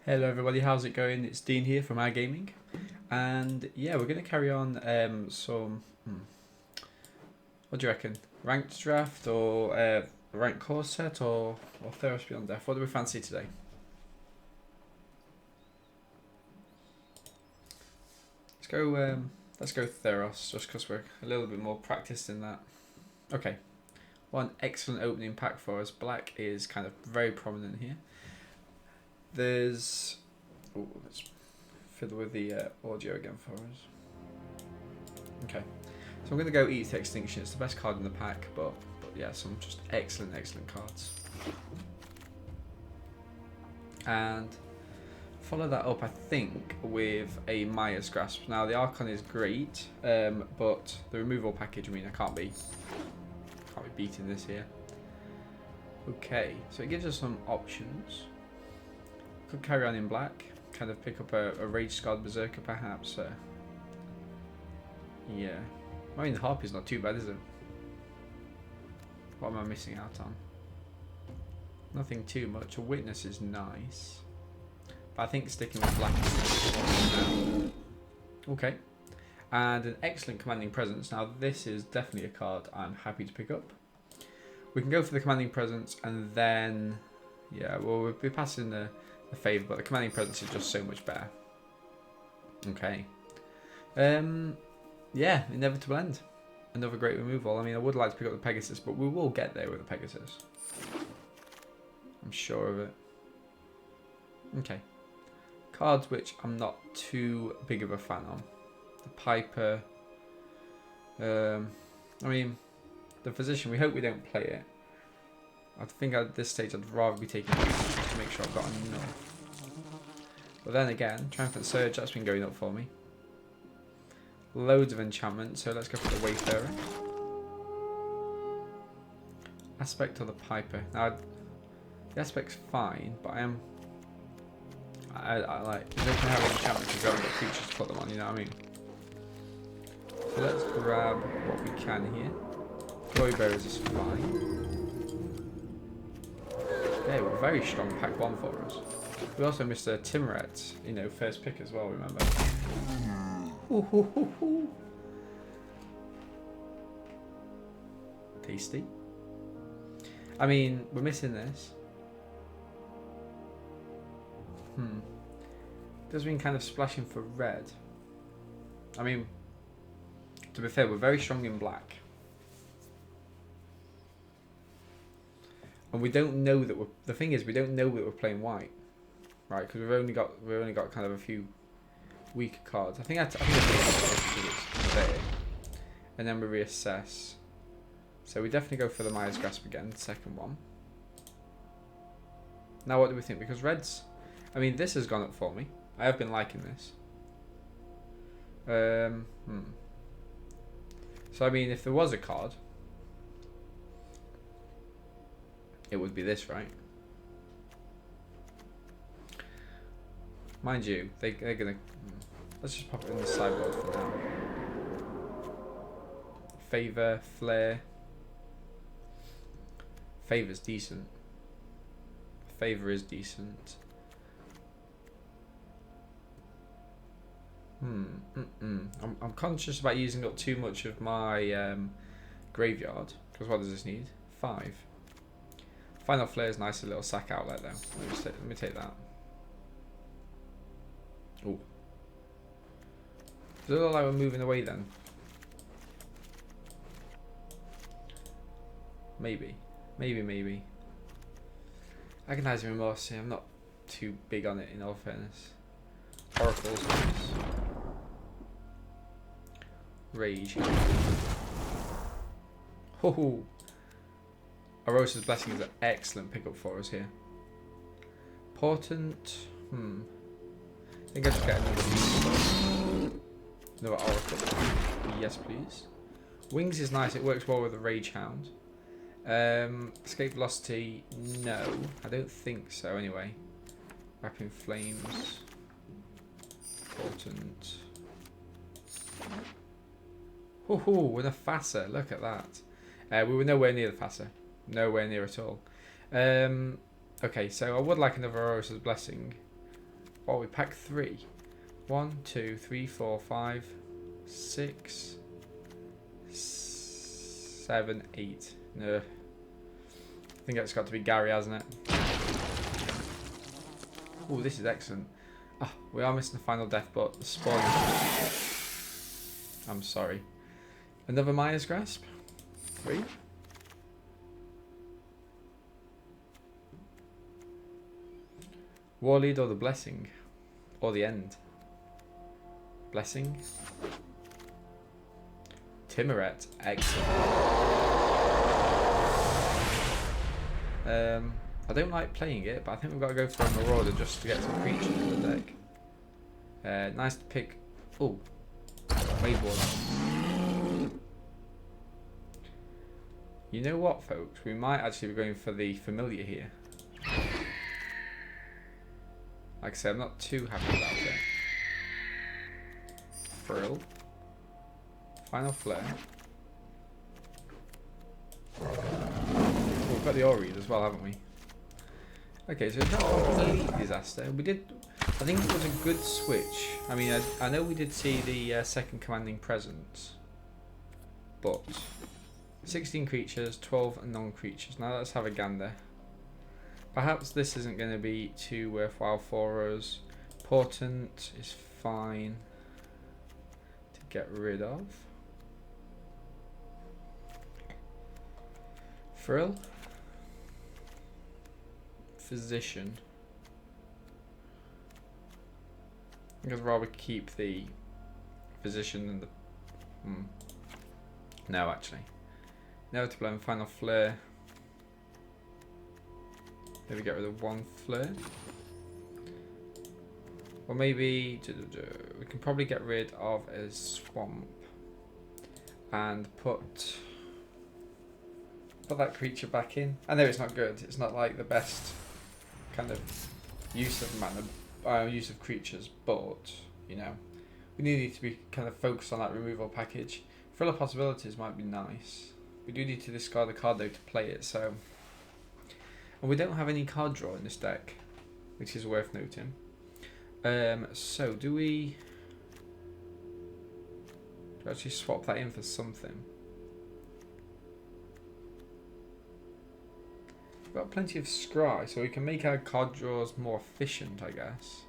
Hello everybody, how's it going? It's Dean here from iGaming, and yeah, we're going to carry on what do you reckon? Ranked draft or ranked core set or Theros Beyond Death? What do we fancy today? Let's go Theros, just because we're a little bit more practiced in that. Okay, one excellent opening pack for us. Black is kind of very prominent here. Let's fiddle with the audio again for us. Okay, so I'm going to go Eat to Extinction. It's the best card in the pack, but yeah, some just excellent cards. And follow that up, I think, with a Maya's Grasp. Now, the Archon is great, but the removal package, I mean, I can't be beating this here. Okay, so it gives us some options. Could carry on in black, kind of pick up a Rage Scarred Berserker perhaps. Yeah, I mean the Harpy's not too bad, is it? What am I missing out on? Nothing too much. A Witness is nice, but I think sticking with black is okay. And an excellent Commanding Presence. Now this is definitely a card I'm happy to pick up. We can go for the Commanding Presence and then, yeah, well we'll be passing the favour, but the Commanding Presence is just so much better. Okay. Yeah, Inevitable End. Another great removal. I mean, I would like to pick up the Pegasus, but we will get there with the Pegasus. I'm sure of it. Okay. Cards which I'm not too big of a fan of. The Piper. I mean, the Physician, we hope we don't play it. I think at this stage I'd rather be taking it just to make sure I've got enough. But then again, Triumphant Surge, that's been going up for me. Loads of enchantment, so let's go for the Wayfarer. Aspect of the Piper. Now, the aspect's fine, but I like, you don't have enchantment because we haven't got creatures to put them on, you know what I mean? So let's grab what we can here. Glory Bearers is fine. Okay, we're very strong pack one for us. We also missed a Timoret, you know, first pick as well, remember? Tasty. I mean, we're missing this. Does mean kind of splashing for red. I mean, to be fair, we're very strong in black. And we don't know that the thing is, we don't know that we're playing white. Right, because we've only got kind of a few weaker cards. I think it's there, and then we reassess. So we definitely go for the Maya's Grasp again, the second one. Now what do we think? Because reds, I mean this has gone up for me. I have been liking this. So I mean, if there was a card, it would be this, right? Mind you, they're gonna. Let's just pop it in the sideboard for now. Favor, Flare. Favor's decent. Favor is decent. I'm conscious about using up too much of my graveyard, because what does this need? 5. Final Flare is nice, a little sack outlet though. Let me take that. Oh. Does it look like we're moving away then? Maybe. Agonizing Remorse, I'm not too big on it in all fairness. Oracle's nice. Rage. Ho! Arosa's Blessing is an excellent pickup for us here. Portent. I think I'll just get another Oracle. Yes, please. Wings is nice. It works well with the Rage Hound. Escape Velocity, no. I don't think so, anyway. Wrapping Flames. Portent. With a Fassa. Look at that. We were nowhere near the Fassa. Nowhere near at all. Okay, so I would like another Arosa's Blessing. Oh, we pack 3. 1, 2, 3, 4, 5, 6, 7, 8. No. I think it's got to be Gary, hasn't it? Oh, this is excellent. Oh, we are missing the final death, but the spawn. I'm sorry. Another Maya's Grasp. 3. Warlead or the Blessing? Or the End? Blessing. Timoret. Excellent. I don't like playing it, but I think we've got to go for a Marauder just to get some creatures in the deck. Nice to pick. Oh, Waveborn. You know what, folks? We might actually be going for the Familiar here. Like I said, I'm not too happy about it. Frill. Final Flare. Oh, we've got the Oread as well, haven't we? Okay, so it's not a complete disaster. We did. I think it was a good switch. I mean, I know we did see the second Commanding Presence, but 16 creatures, 12 non-creatures. Now let's have a gander. Perhaps this isn't going to be too worthwhile for us. Portent is fine to get rid of. Frill. Physician. I think I'd rather keep the Physician than the... No, actually. Inevitable and Final Flare. Maybe get rid of 1 Flare. Or maybe... We can probably get rid of a Swamp. And put that creature back in. I know it's not good. It's not like the best kind of use of mana, use of creatures, but you know, we need to be kind of focused on that removal package. Frill of Possibilities might be nice. We do need to discard a card though to play it, so. And we don't have any card draw in this deck, which is worth noting. So do we actually swap that in for something? We've got plenty of scry, so we can make our card draws more efficient, I guess.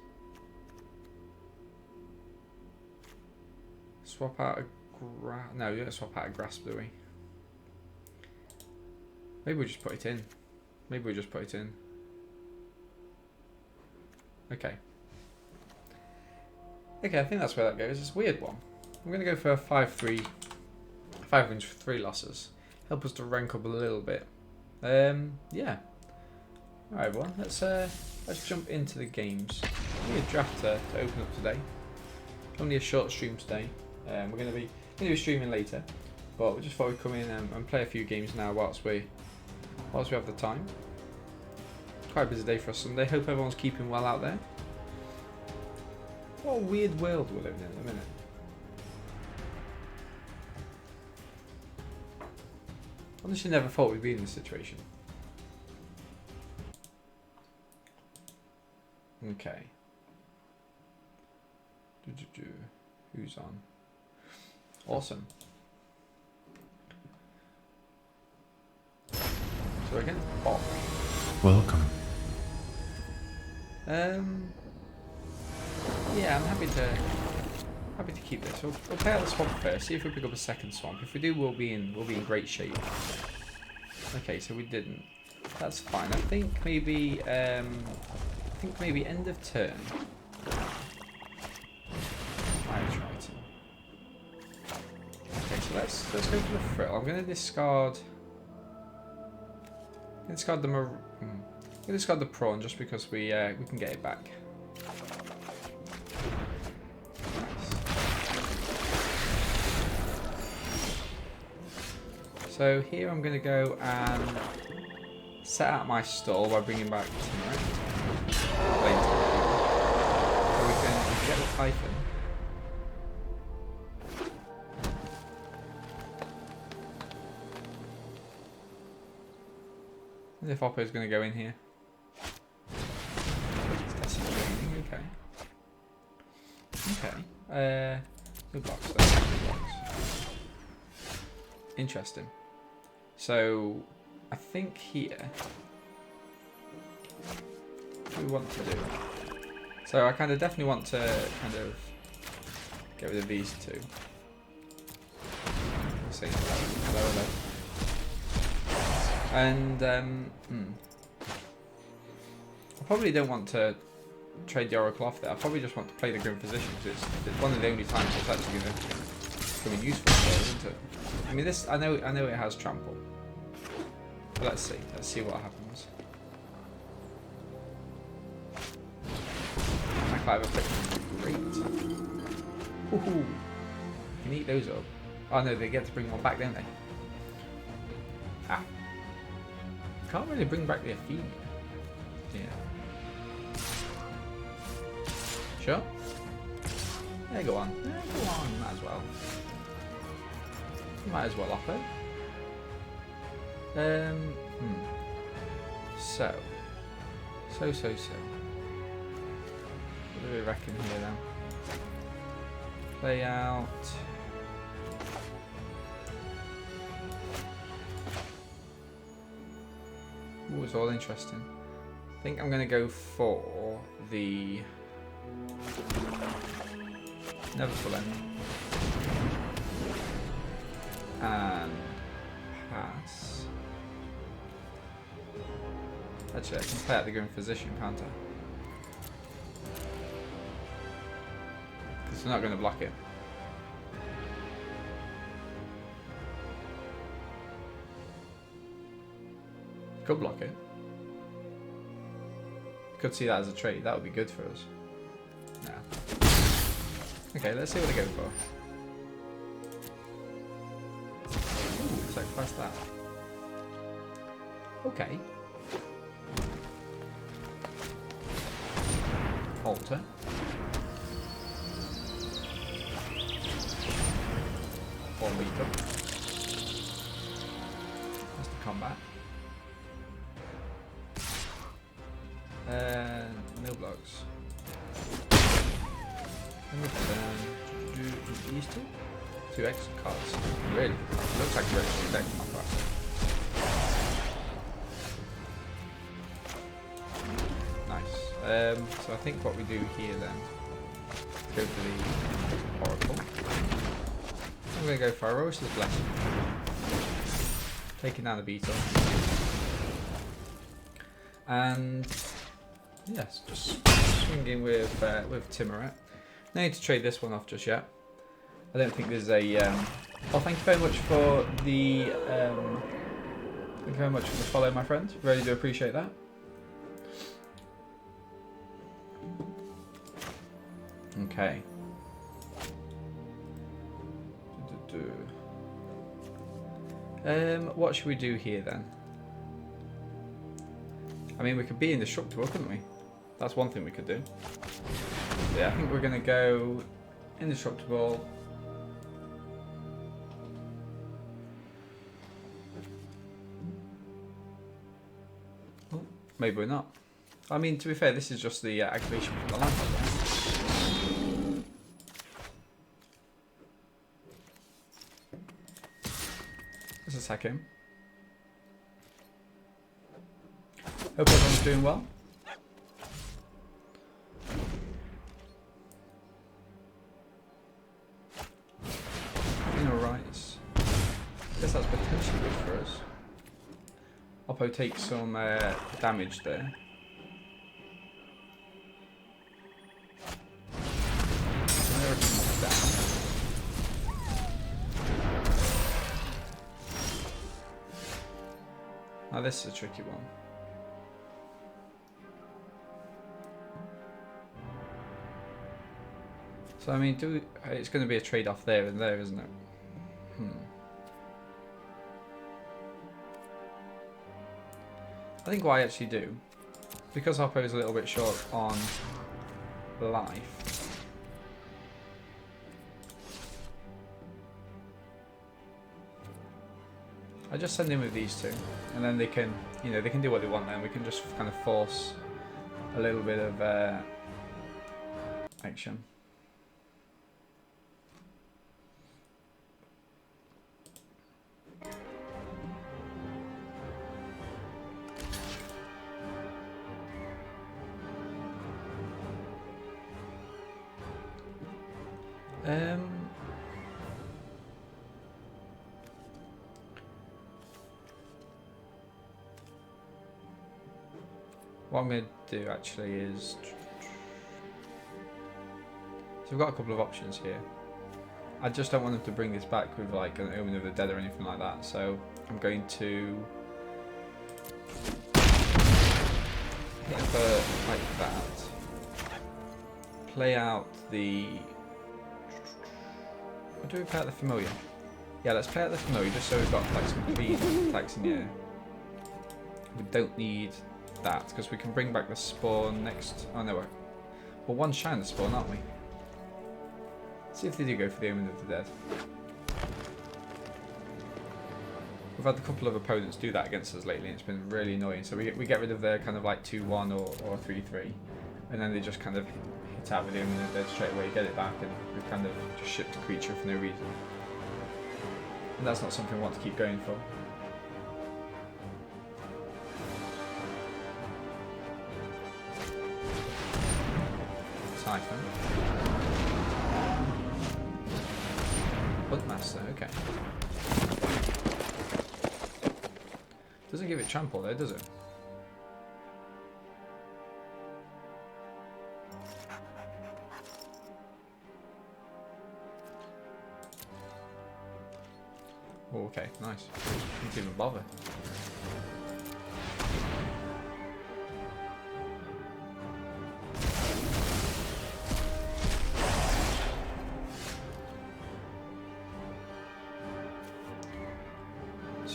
Swap out a no, we don't swap out a Grasp, do we? Maybe we just put it in. Maybe we just put it in. Okay. Okay, I think that's where that goes. It's a weird one. I'm going to go for a 5-3. 5 wins for 3 losses. Help us to rank up a little bit. Yeah. Alright everyone, let's jump into the games. Only a draft to open up today. Only a short stream today. We're going to be streaming later, but we just thought we'd come in and play a few games now whilst we have the time. Quite a busy day for us Sunday. Hope everyone's keeping well out there. What a weird world we're living in at the minute. Honestly, never thought we'd be in this situation. Okay. Who's on? Awesome. So again, Bob. Welcome. Yeah, I'm happy to keep this. We'll play out the swamp first. See if we pick up a second swamp. If we do, we'll be in great shape. Okay, so we didn't. That's fine. I think maybe end of turn. Okay, so let's go for the frill. I'm gonna discard. Discard the prawn just because we can get it back. So here I'm going to go and set out my stall by bringing back Timoret. So we can get the Typhon. And if Oppo's going to go in here. Okay. Okay. No blocks there. No blocks. Interesting. So, I think here, what do we want to do? So I kind of definitely want to kind of get rid of these two. Say hello. And I probably don't want to trade the Oracle off there. I probably just want to play the Grim Physician because it's one of the only times it's actually going to become useful for, isn't it? I mean, this I know it has trample. But let's see. Let's see what happens. My Clive effect great. Woohoo! You can eat those up. Oh no, they get to bring one back, don't they? Ah. Can't really bring back the Athena. Yeah. Sure? Yeah, go on. Yeah, go on. Might as well. Might as well offer. So. What do we reckon here then? Play out. Ooh, it's all interesting. I think I'm going to go for the Inevitable End. And pass. Actually, I can play out the Grim Physician, can't I? Because we're not going to block it. Could block it. Could see that as a trade. That would be good for us. Nah. Okay, let's see what they go for. Ooh, sacrifice that. Okay. Alter. Or leap up. That's the combat. No blocks. These two extra cards. Really? Looks like you're actually protecting my class. Nice. So I think what we do here then, go for the Oracle. I'm going to go for Arosa's Blessing. Taking down the Beetle. And yes, just swinging with Timoret. No need to trade this one off just yet. I don't think there's a. Oh, thank you very much for the. Thank you very much for the follow, my friend. Really do appreciate that. Okay. What should we do here then? I mean, we could be indestructible, couldn't we? That's one thing we could do. Yeah, I think we're going to go indestructible. Oh, maybe we're not. I mean, to be fair, this is just the activation from the land. Let's attack him. Hope everyone's doing well. Alright. Guess that's potentially good for us. Oppo takes some damage there. Now this is a tricky one. So I mean, it's going to be a trade-off there and there, isn't it? I think what I actually do, because Oppo is a little bit short on life, I just send in with these two, and then they can, they can do what they want. Then we can just kind of force a little bit of action. What I'm going to do actually is... So we've got a couple of options here. I just don't want them to bring this back with like an Omen of the Dead or anything like that, so I'm going to hit for like that. Play out the... What do we play out the Familiar? Yeah, let's play out the Familiar just so we've got like some clean attacks in the air. We don't need that because we can bring back the Spawn next... Oh no, we're one shine the Spawn, aren't we? Let's see if they do go for the Omen of the Dead. We've had a couple of opponents do that against us lately and it's been really annoying. So we get rid of their kind of like 2-1 or 3-3 and then they just kind of hit out with the Omen of the Dead straight away, get it back, and we kind of just shipped a creature for no reason. And that's not something we want to keep going for. Typhon. Huntmaster, okay. Doesn't give it trample though, does it? Oh, okay, nice. Didn't even bother.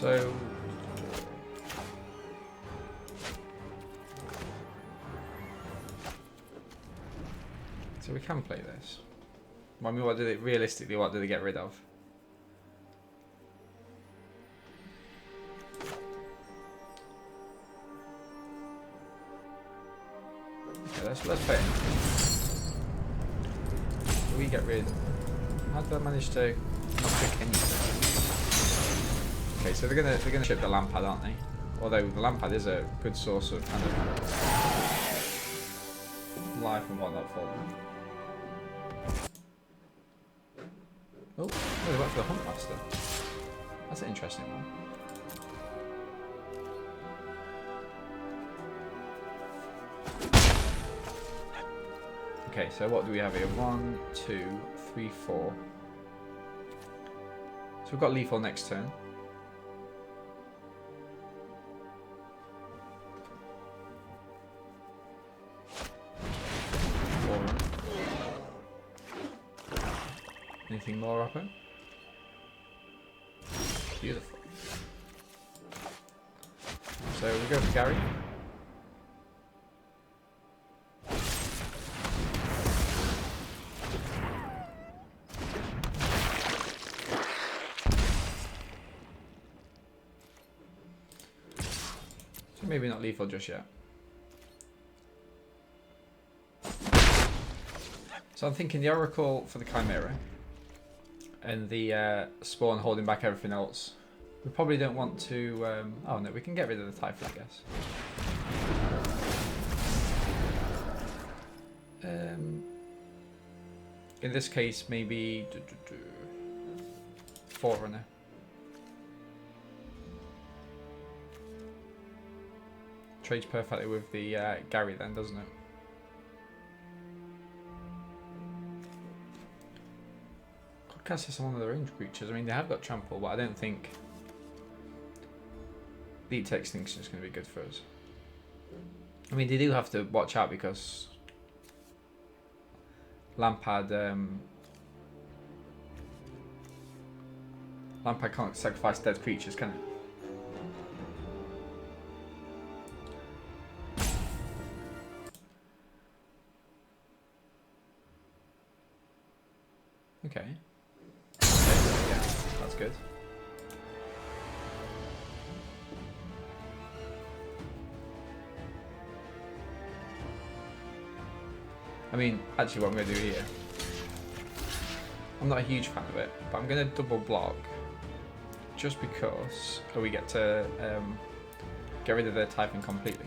So we can play this. I mean, what do they realistically? What do they get rid of? Okay, let's play it. So we get rid. How did I manage to not pick anything? Okay, so they're gonna ship the Lampad, aren't they? Although the Lampad is a good source of kind of life and whatnot for them. Oh, they went for the Huntmaster. That's an interesting one. Okay, so what do we have here? 1, 2, 3, 4. So we've got lethal next turn. Anything more, Rappo? Beautiful. So we go for Gary. So maybe not lethal just yet. So I'm thinking the Oracle for the Chimera. And the Spawn holding back everything else. We probably don't want to... oh no, we can get rid of the Typhon, I guess. In this case, maybe... Forerunner. Trades perfectly with the Gary then, doesn't it? Cast this on one of their range creatures. I mean, they have got trample, but I don't think Lead to Extinction is going to be good for us. I mean, they do have to watch out because Lampad can't sacrifice dead creatures, can it? Okay. Yeah, that's good. I mean, actually what I'm going to do here, I'm not a huge fan of it, but I'm going to double block just because we get to get rid of their Typhon completely.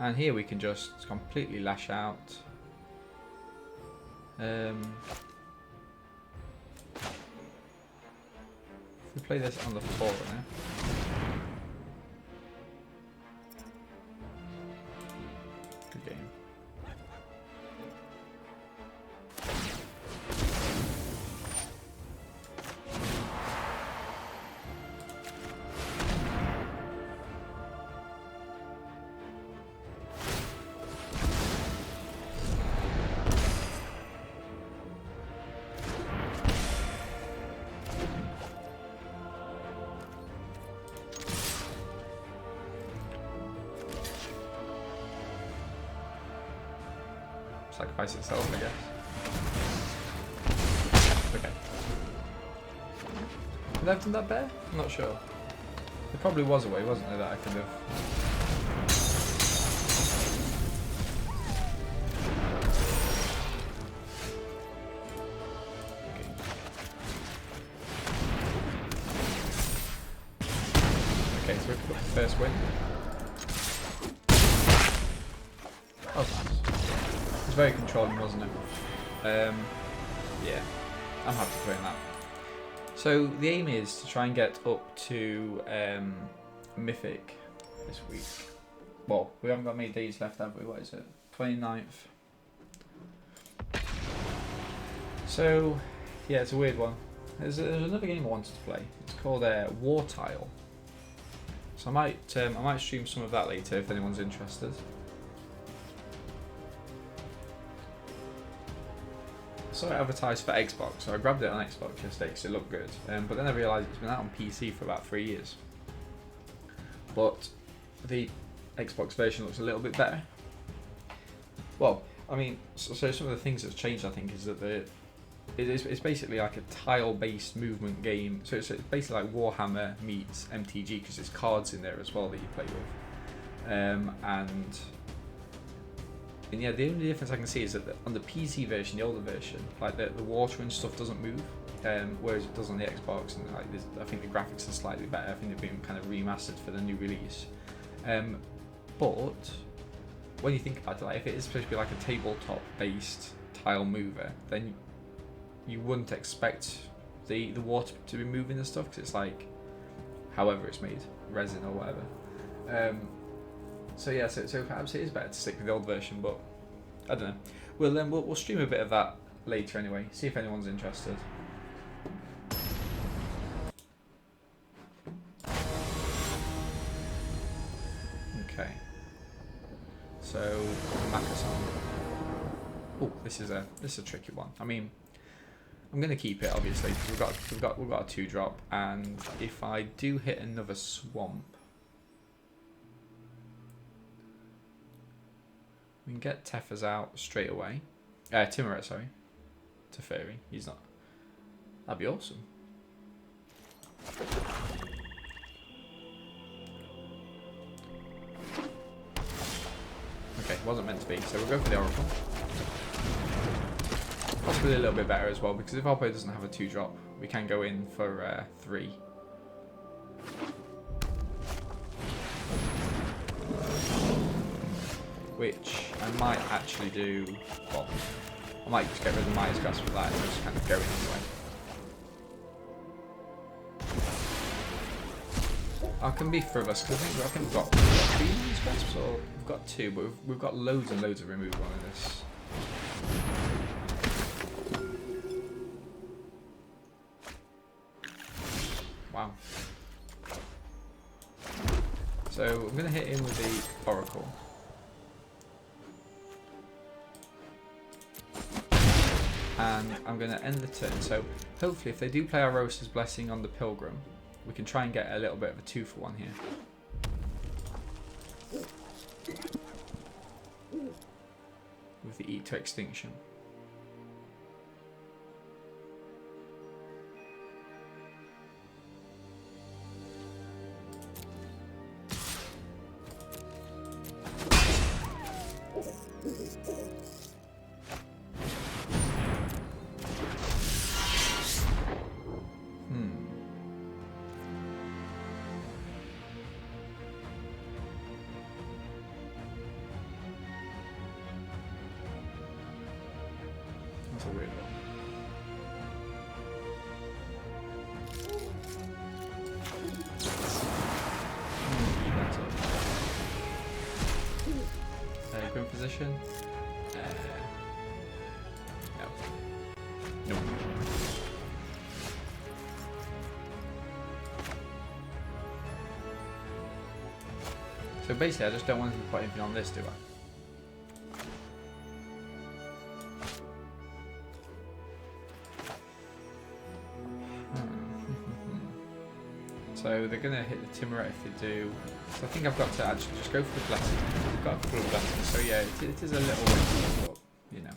And here we can just completely lash out. If we play this on the forerunner, good game. Sacrifice itself, I guess. Okay. Could I have done that better? I'm not sure. There probably was a way, wasn't there, that I could have. Okay, so we picked up the first win. That was nice. It was very controlling, wasn't it? Yeah, I'm happy playing that. So the aim is to try and get up to Mythic this week. Well, we haven't got many days left, have we? What is it? 29th. So, yeah, it's a weird one. There's another game I wanted to play. It's called War Tile. So I might stream some of that later if anyone's interested. I saw it advertised for Xbox, so I grabbed it on Xbox yesterday because it looked good. But then I realised it's been out on PC for about 3 years. But the Xbox version looks a little bit better. Well, I mean, so some of the things that's changed, I think, is that it's basically like a tile-based movement game. So it's basically like Warhammer meets MTG because there's cards in there as well that you play with. And yeah, the only difference I can see is that on the PC version, the older version, like the water and stuff doesn't move, whereas it does on the Xbox. And like I think the graphics are slightly better. I think they've been kind of remastered for the new release. But when you think about it, like if it is supposed to be like a tabletop-based tile mover, then you wouldn't expect the water to be moving and stuff because it's like however it's made, resin or whatever. So yeah, so perhaps it is better to stick with the old version, but I don't know. We'll stream a bit of that later anyway. See if anyone's interested. Okay. So Makasan. Oh, this is a tricky one. I mean, I'm gonna keep it obviously because we've got a 2-drop, and if I do hit another swamp, we can get Tefers out straight away. Timuret, sorry. Teferi. He's not. That'd be awesome. Okay, wasn't meant to be, so we'll go for the Oracle. Possibly a little bit better as well, because if our player doesn't have a 2-drop, we can go in for 3. Which I might actually do. Well, I might just get rid of the Midas Grasp for that and just kind of go in anyway. I can be frivolous because I think we've got 3 Midas Grasps, or we've got 2, but we've got loads and loads of removal in this. Wow. So I'm going to hit in with the Oracle. And I'm going to end the turn. So hopefully if they do play our Rosa's Blessing on the Pilgrim, we can try and get a little bit of a 2-for-1 here. With the Eat to Extinction. That's a weird one. Grim position. No. Nope. So basically, I just don't want to put anything on this, do I? So they're going to hit the Timorette if they do. So I think I've got to actually just go for the blessing. I've got a couple of blessings. So yeah, it is a little risky, but you know.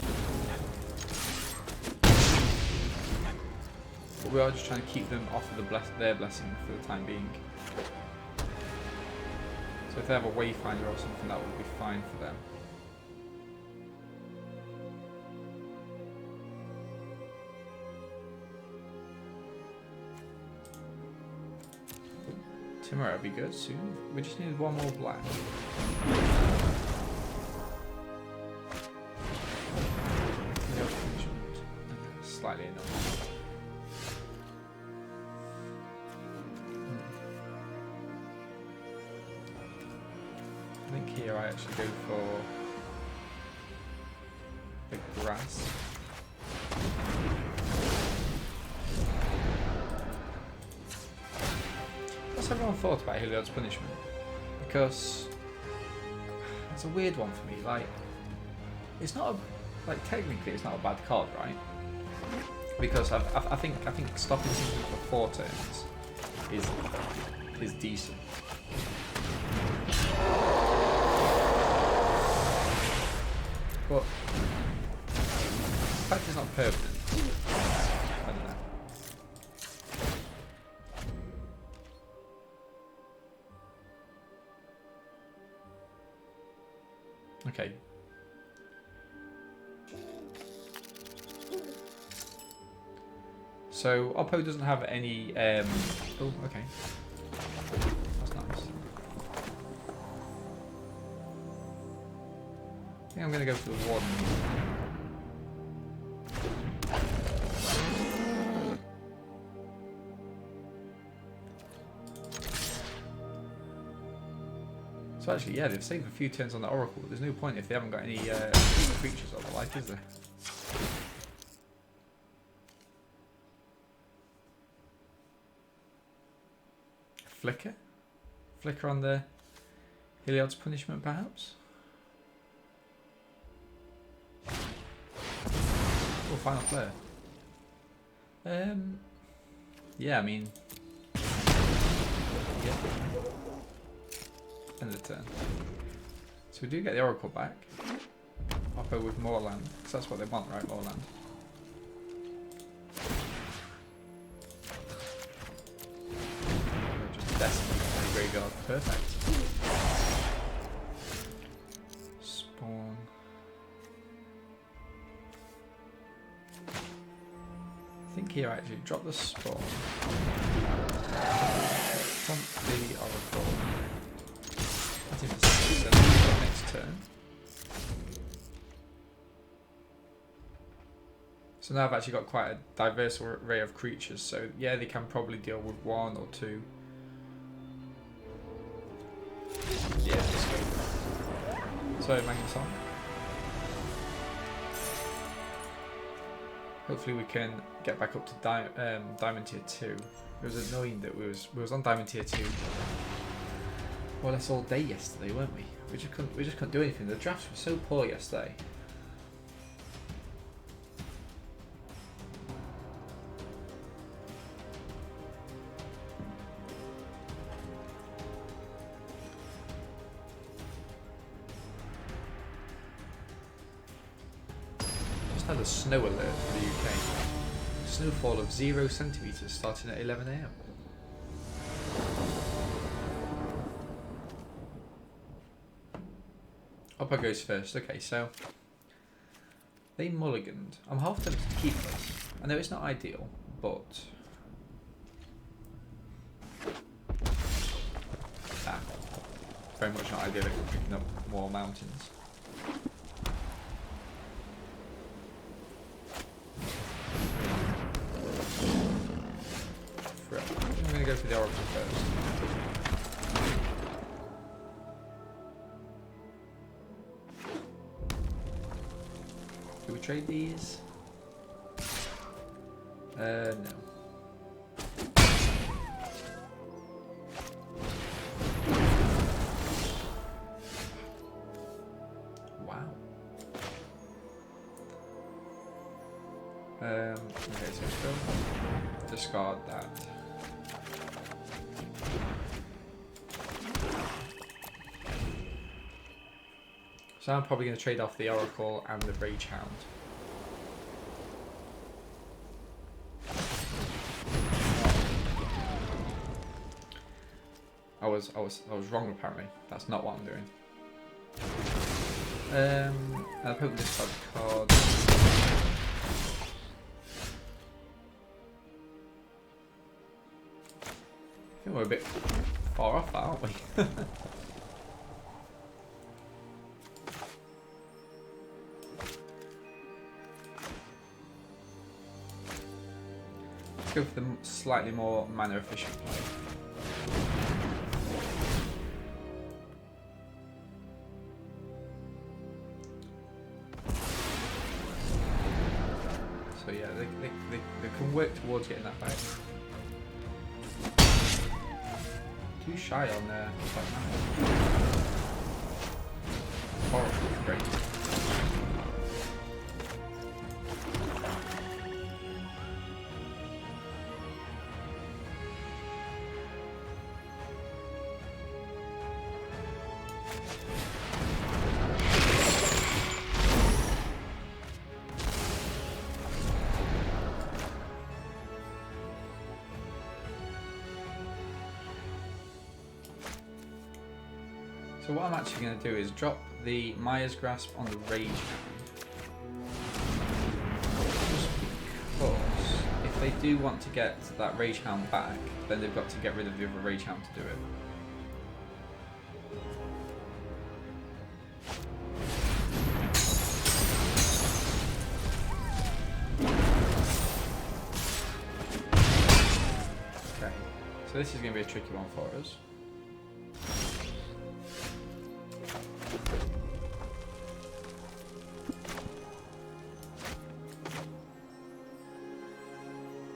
But we are just trying to keep them off of their blessing for the time being. So if they have a wayfinder or something, that would be fine for them. Timorette will be good soon. We just need one more black. Slightly enough. I think here I actually go for the grass. What's everyone thought about Heliod's punishment? Because it's a weird one for me. Like, it's not a, like technically it's not a bad card, right? Because I think stopping something for 4 turns is decent. But the fact it's not permanent, I don't know. Okay. So Oppo doesn't have any. Oh, okay. That's nice. I think I'm going to go for the Warden. So actually, yeah, they've saved a few turns on the Oracle, but there's no point if they haven't got any creatures or the like, is there? Flicker? Flicker on the Heliod's punishment, perhaps? Oh, final player. Yeah, I mean... Yeah. End of the turn. So we do get the Oracle back. Oppo with more land, because that's what they want, right? More land. Just desperate in the graveyard. Perfect. Spawn. I think here actually drop the spawn. Dump the Oracle. That's in the next turn. So now I've actually got quite a diverse array of creatures, so yeah, they can probably deal with 1 or 2. Yeah, just go. Sorry, Magnus on. Hopefully we can get back up to Diamond Tier 2. It was annoying that we was on Diamond Tier 2. Well, that's all day yesterday, weren't we? We just couldn't do anything. The drafts were so poor yesterday. Just had a snow alert for the UK. Snowfall of 0 centimeters starting at 11 AM. Oppo goes first. Okay, so they mulliganed. I'm half tempted to keep this. I know it's not ideal, but very much not ideal if we're picking up more mountains. go for the Oracle first. Do we trade these? No. Wow. Okay, so still discard that. So I'm probably going to trade off the Oracle and the Rage Hound. I was wrong apparently. That's not what I'm doing. I'll put this card. I think we're a bit far off that, aren't we? Let's go for the slightly more mana efficient play. So yeah, they can work towards getting that back. Too shy on there. Horrible, great. So what I'm actually going to do is drop the Maya's Grasp on the Rage Hound. Just because if they do want to get that Rage Hound back, then they've got to get rid of the other Rage Hound to do it. Okay, so this is going to be a tricky one for us.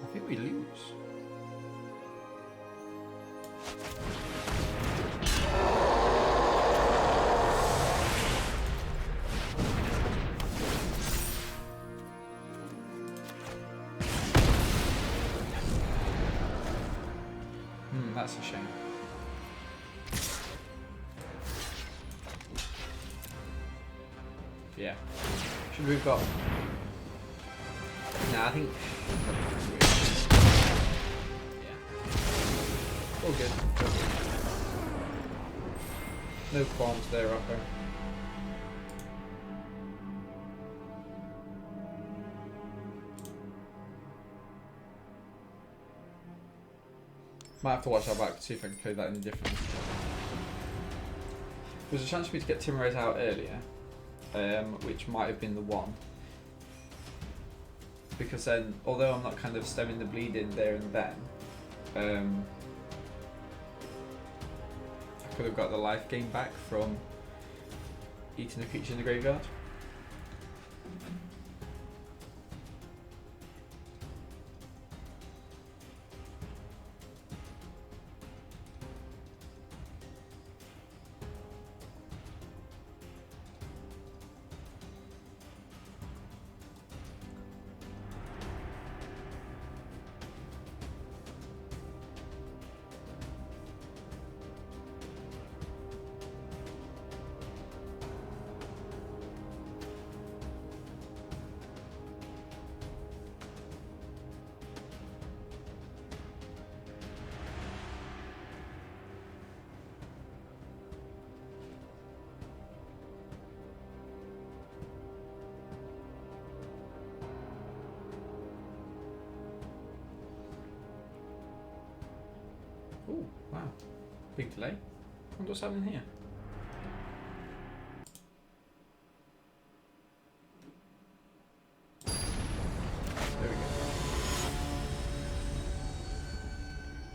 I think we lose. That's a shame. Yeah. Should we have got... Nah, I think... Yeah. All good. No qualms there, Rocco. Might have to watch our back to see if I can play that any different. There's a chance for me to get Timorez out earlier, which might have been the one. Because then, although I'm not kind of stemming the bleeding there and then, I could have got the life gain back from eating a creature in the graveyard. Oh, wow. Big delay. I wonder what's happening here. There we go.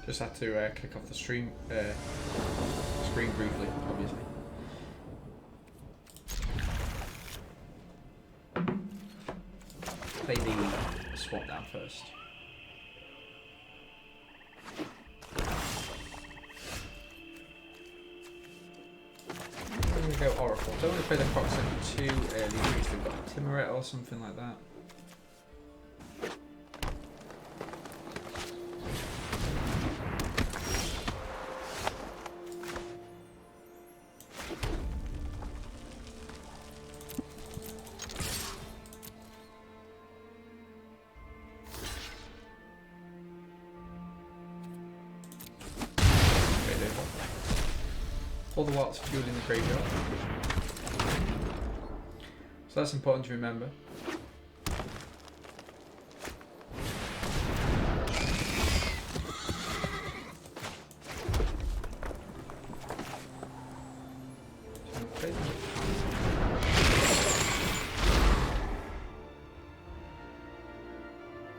Just had to click off the screen briefly, obviously. Play the swamp down first. I'm going to go Oracle. Don't want to play the Proxy too early because they've got a Timuret or something like that. All the whilst fueling the graveyard. So that's important to remember.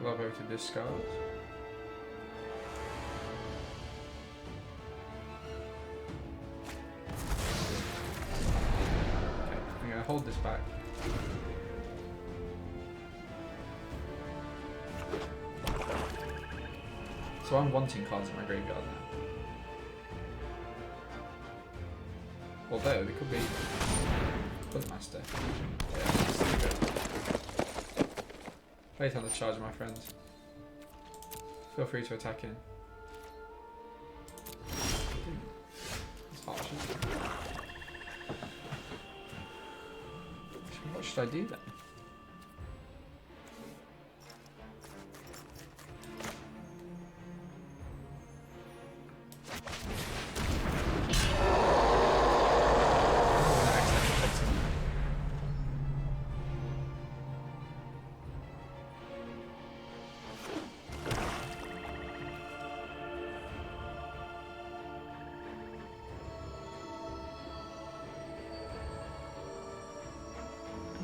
Love to discard. Hold this back. So I'm wanting cards in my graveyard now. Although they could be Huntmaster. Yeah, that's good. Play it on the charge, my friends. Feel free to attack in. It's harsh, isn't it? What should I do then?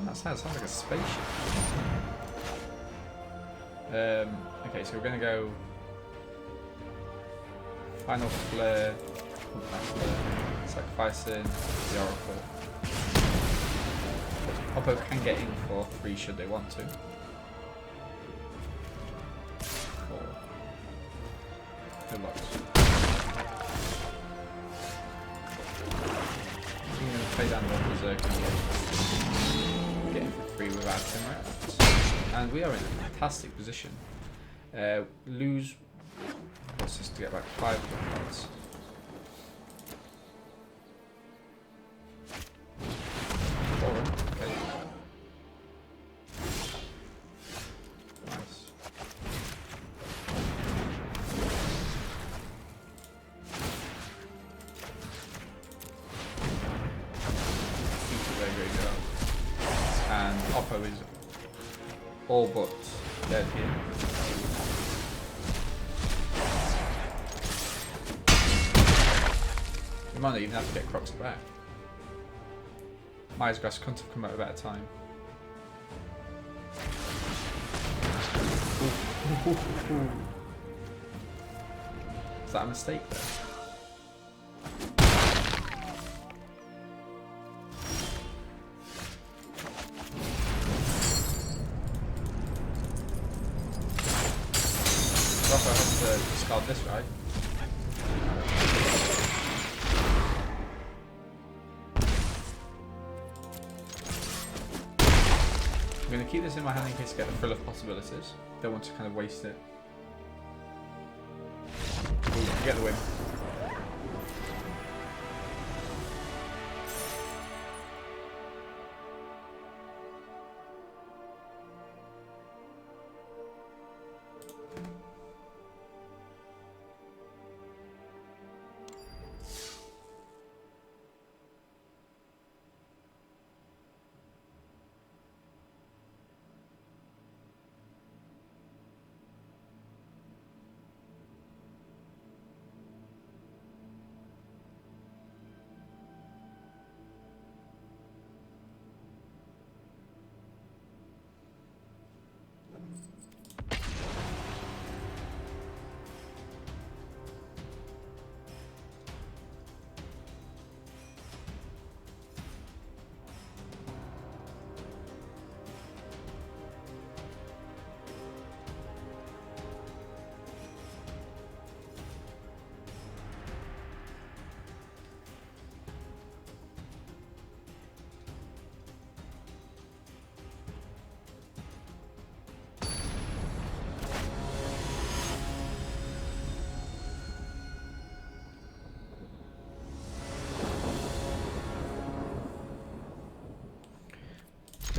That sounds like a spaceship. Okay, so we're going to go Final Flare, sacrificing the Oracle. Oppo can get in for 3 should they want to. 4. Good luck. I'm going to play down the Berserker. Getting for 3 without Timuret. And we are in a fantastic position. Lose. What's this to get back 5 cards? Okay. Nice. Very, very good. And Oppo is all but dead here. We might not even have to get Croxy back. Maya's Grass couldn't have come at a better time. Is that a mistake there? Rafa has to discard this, right? I'm going to keep this in my hand in case I get the Thrill of Possibilities. Don't want to kind of waste it. Ooh, get the win.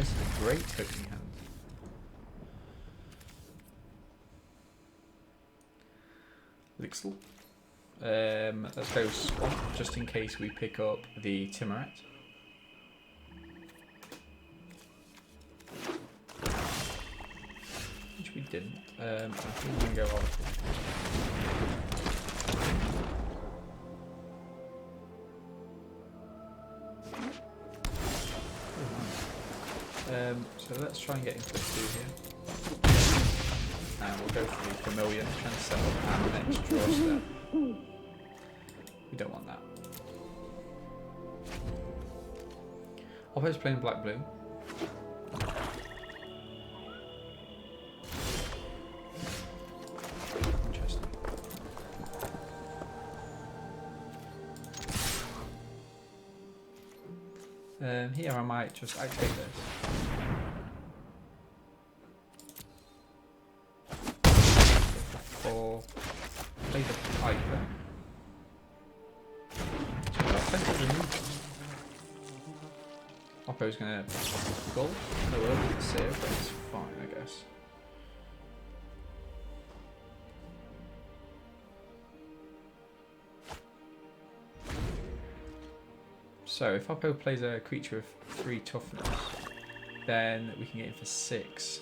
this is a great opening hand. Lixel. Let's go Swamp, just in case we pick up the Timoret. Which we didn't. I think we can go Oracle. So let's try and get into a 2 here. And we'll go for the Familiar, try and set up our next draw step. We don't want that. Oppo's playing black-blue. Interesting. Here I might just activate this. Or play the Piper. Oppo's gonna go a little bit safe, but it's fine, I guess. So if Oppo plays a creature of 3 toughness, then we can get in for 6.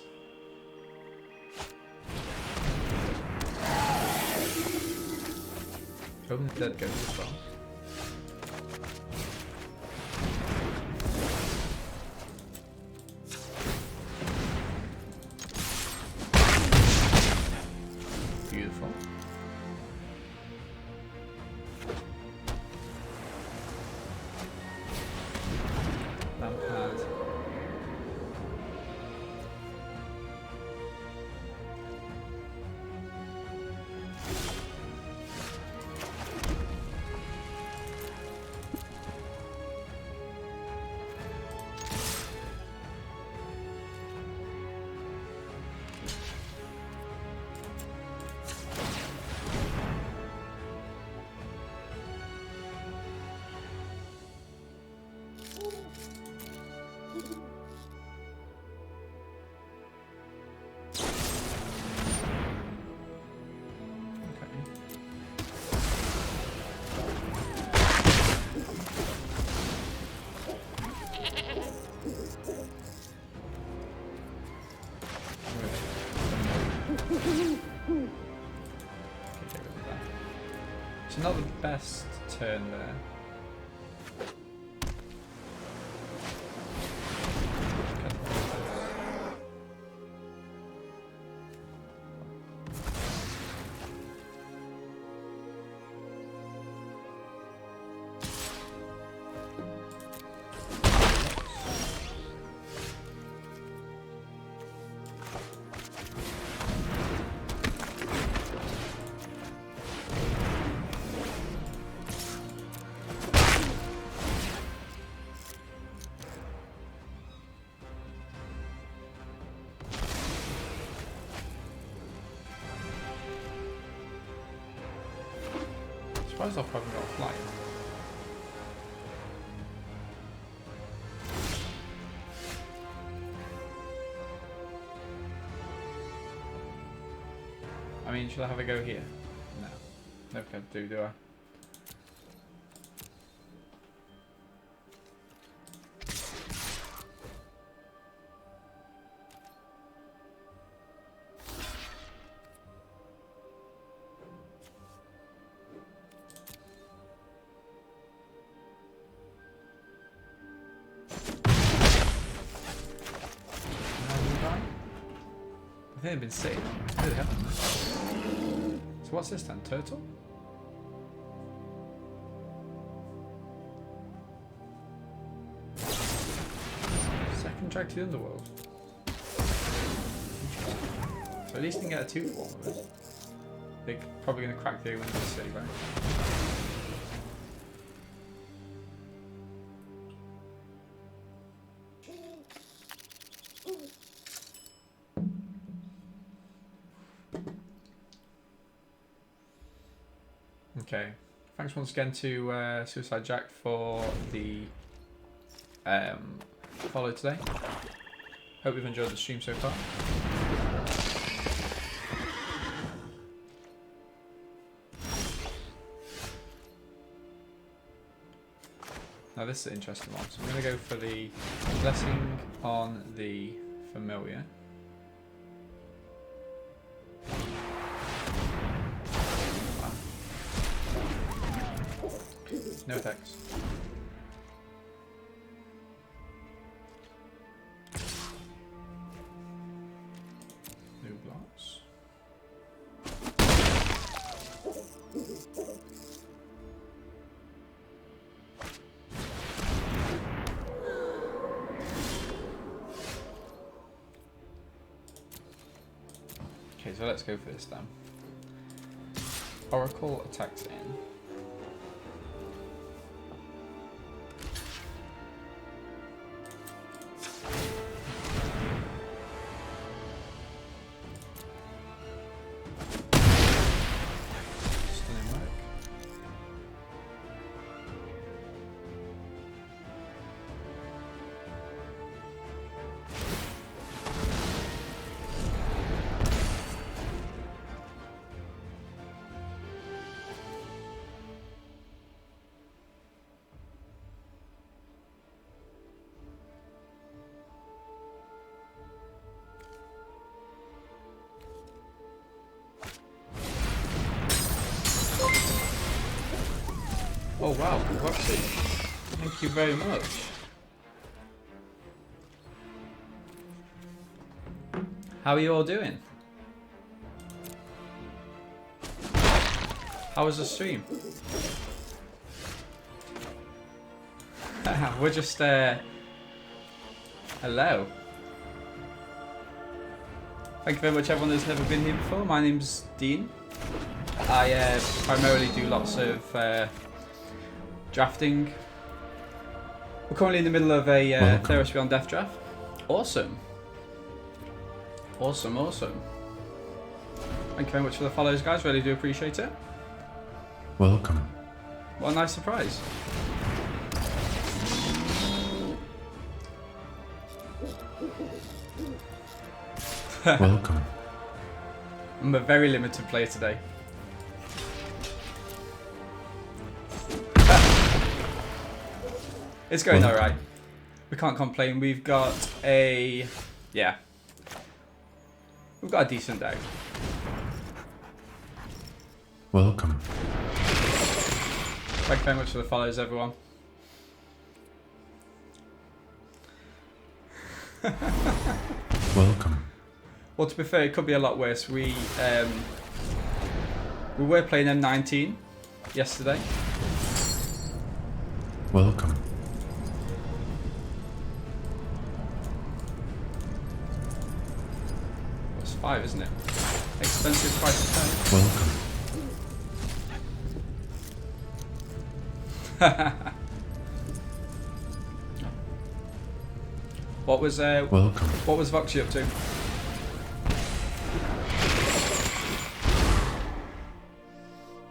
Hoping the dead goes as well. Beautiful. Lampard. It's not the best turn there. I suppose I'll probably go flying. I mean, should I have a go here? No. No can do I? I think they've been sitting on. Really haven't. So what's this then? Turtle? Second drag to the underworld. So at least they can get a 2 for one of us. They're probably going to crack the window of the city, right? Okay, thanks once again to Suicide Jack for the follow today. Hope you've enjoyed the stream so far. Now this is an interesting one. So I'm going to go for the blessing on the familiar. No attacks. No blocks. Okay, so let's go for this then. Oracle attacks in. Oh wow, Voxy. Thank you very much. How are you all doing? How was the stream? We're just hello. Thank you very much everyone that's never been here before. My name's Dean. I primarily do lots of drafting. We're currently in the middle of a Theros Beyond Death draft. Awesome. Awesome, awesome. Thank you very much for the follows, guys. Really do appreciate it. Welcome. What a nice surprise. Welcome. I'm a very limited player today. It's going alright. We can't complain. We've got a... yeah. We've got a decent deck. Welcome. Thank you very much for the follows, everyone. Welcome. Well, to be fair, it could be a lot worse. We were playing M19 yesterday. Welcome. It's 5, isn't it? Expensive price to pay. Welcome. What was Welcome. What was Voxy up to?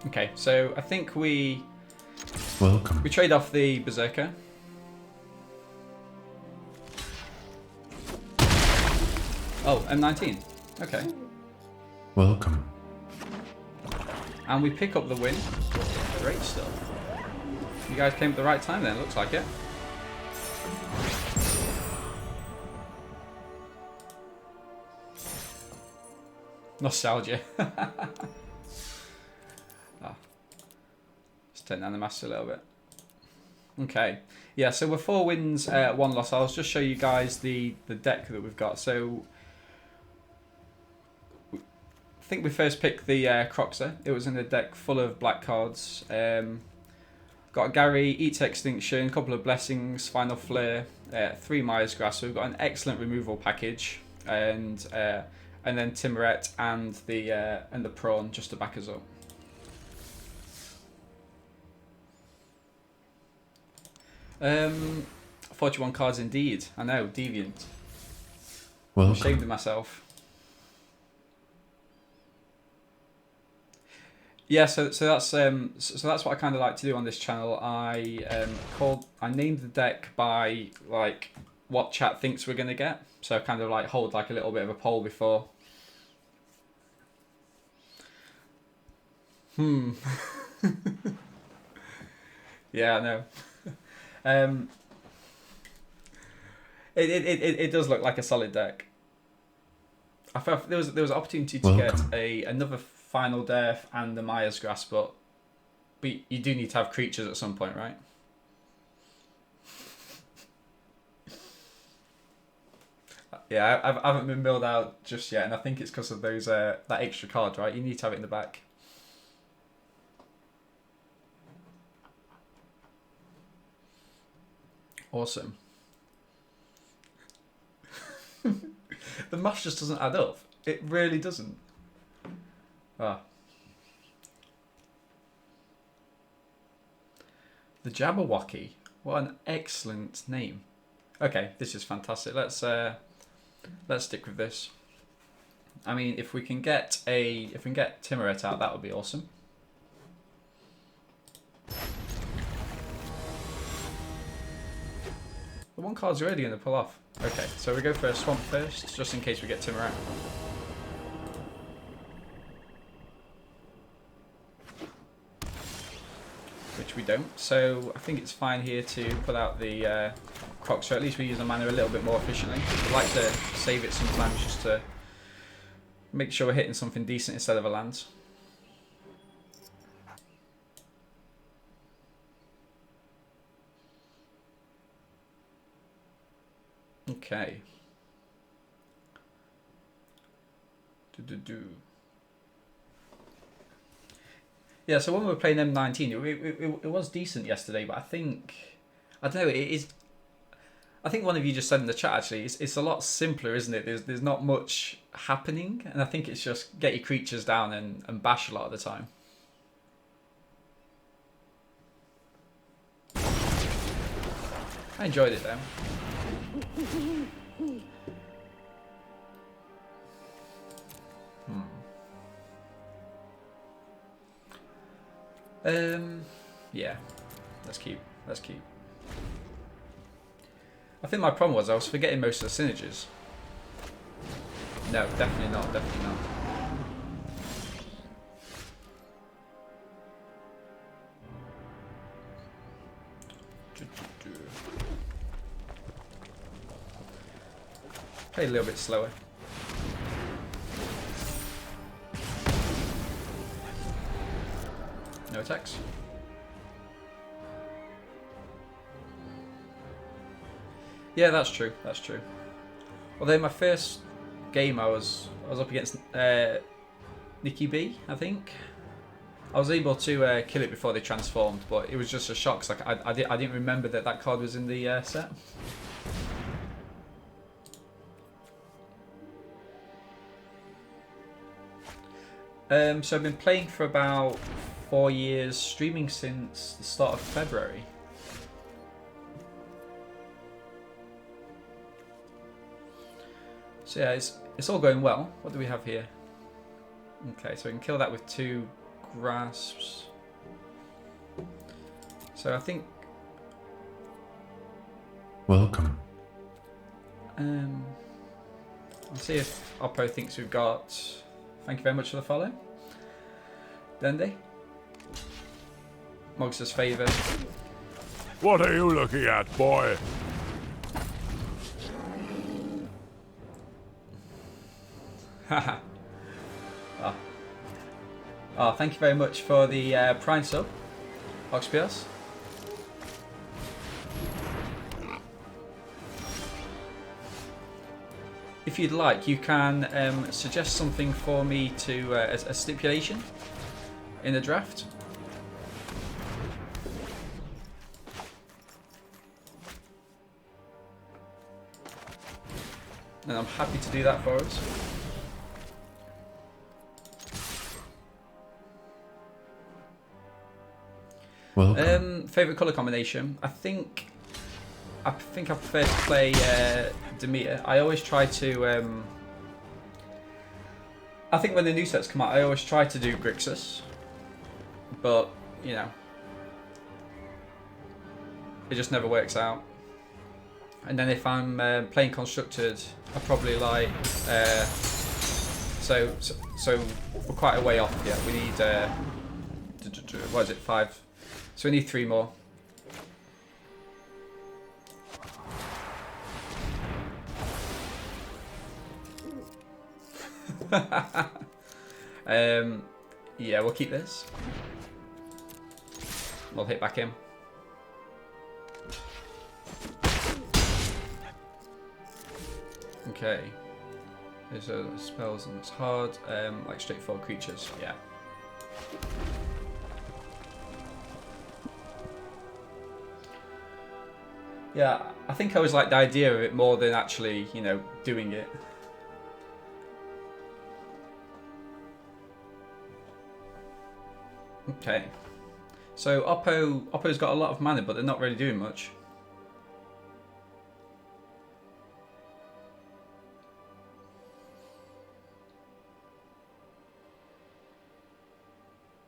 Okay, so I think we Welcome. trade off the Berserker. Oh, M19. Okay. Welcome. And we pick up the win. Great stuff. You guys came at the right time then, looks like it. Nostalgia. Just turn down the master a little bit. Okay. Yeah, so we're 4 wins, 1 loss. I'll just show you guys the deck that we've got. So I think we first picked the Croxer. It was in a deck full of black cards. Got Gary, Eats Extinction, a couple of Blessings, Final Flare, 3 Myers Grass. So we've got an excellent removal package, and then Timuret and the Prawn just to back us up. Um, 41 cards indeed. I know, deviant. I'm ashamed of myself. Yeah, so that's what I kind of like to do on this channel. I named the deck by like what chat thinks we're going to get. So kind of like hold like a little bit of a poll before. Yeah, I know. It does look like a solid deck. I felt there was an opportunity to get another Final Death and the Maya's Grasp, but you do need to have creatures at some point, right? Yeah, I haven't been milled out just yet, and I think it's because of those that extra card, right? You need to have it in the back. Awesome. The math just doesn't add up. It really doesn't. Ah. The Jabberwocky. What an excellent name. Okay, this is fantastic. Let's stick with this. I mean, if we can get Timuret out, that would be awesome. The one card's already going to pull off. Okay, so we go for a swamp first, just in case we get Timuret. Which we don't, so I think it's fine here to put out the Croc, so at least we use the mana a little bit more efficiently. I like to save it sometimes just to make sure we're hitting something decent instead of a land. Okay. Yeah, so when we were playing M19, it was decent yesterday, but I don't know, it is. I think one of you just said in the chat actually, it's a lot simpler, isn't it? There's not much happening, and I think it's just get your creatures down and bash a lot of the time. I enjoyed it though. Yeah, let's keep. I think my problem was I was forgetting most of the synergies. No, definitely not. Play a little bit slower. No attacks. Yeah, that's true. Although my first game I was up against Nikki B, I think. I was able to kill it before they transformed, but it was just a shock. Cause I didn't remember that card was in the set. So I've been playing for about 4 years, streaming since the start of February. So yeah, it's all going well. What do we have here? Okay, so we can kill that with 2 grasps. So I think. Welcome. Let's see if Oppo thinks we've got. Thank you very much for the follow. Dende. Mog's favour. What are you looking at, boy? Haha. Oh, thank you very much for the Prime sub, Oxpios. If you'd like, you can suggest something for me to as a stipulation in the draft. And I'm happy to do that for us. Welcome. Favorite color combination? I think I prefer to play Demeter. I always try to. I think when the new sets come out, I always try to do Grixis, but you know, it just never works out. And then if I'm playing constructed, I probably like so we're quite a way off. Yeah, we need what is it, 5? So we need 3 more. Yeah, we'll keep this. We'll hit back in. Okay. There's spells and it's hard, like straightforward creatures, yeah. Yeah, I think I always like the idea of it more than actually, you know, doing it. Okay. So Oppo's got a lot of mana, but they're not really doing much.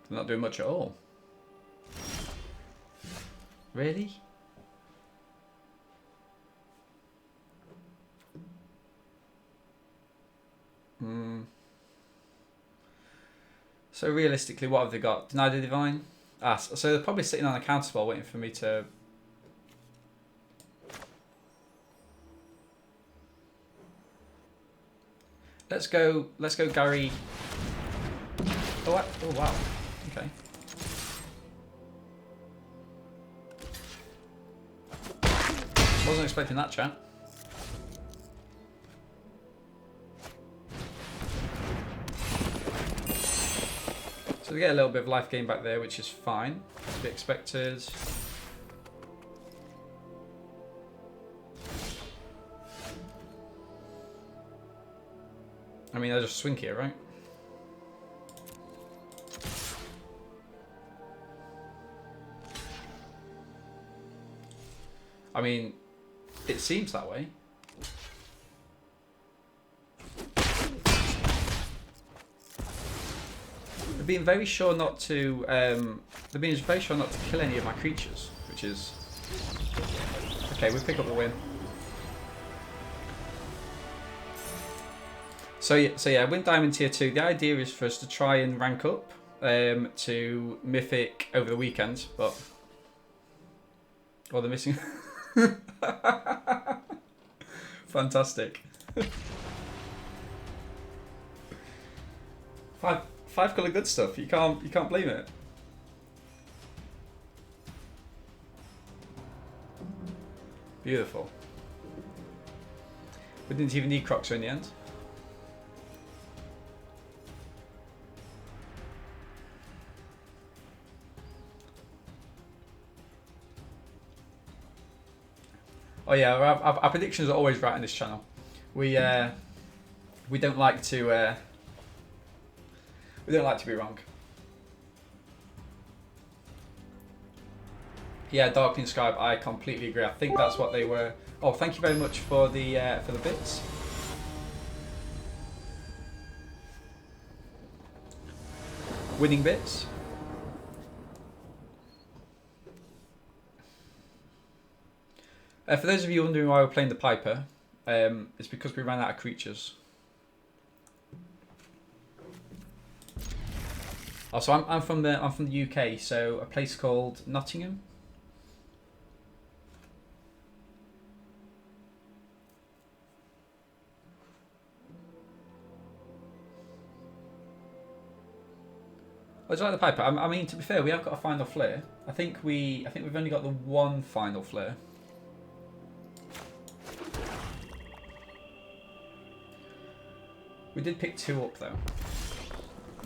They're not doing much at all. Really? So realistically, what have they got? Deny the Divine? Ah, so they're probably sitting on a counter spell waiting for me to... Let's go Gary. Oh wow. Okay. Wasn't expecting that, chat. So we get a little bit of life gain back there, which is fine. To be expected. I mean, I just swing here, right? I mean, it seems that way. They're being very sure not to. They're being very sure not to kill any of my creatures, which is okay. We pick up the win. So yeah, win Diamond Tier 2. The idea is for us to try and rank up to Mythic over the weekend, but they're missing. Fantastic. Five colour good stuff. You can't blame it. Beautiful. We didn't even need Croxer in the end. Oh yeah, our predictions are always right on this channel. We don't like to be wrong. Yeah, Darkening Scribe, I completely agree. I think that's what they were. Oh, thank you very much for the bits. Winning bits. For those of you wondering why we're playing the Piper, it's because we ran out of creatures. Oh, so I'm from the UK, so a place called Nottingham. Oh, do you like the Piper? I mean, to be fair, we have got a final flare. I think we've only got the one final flare. We did pick 2 up though.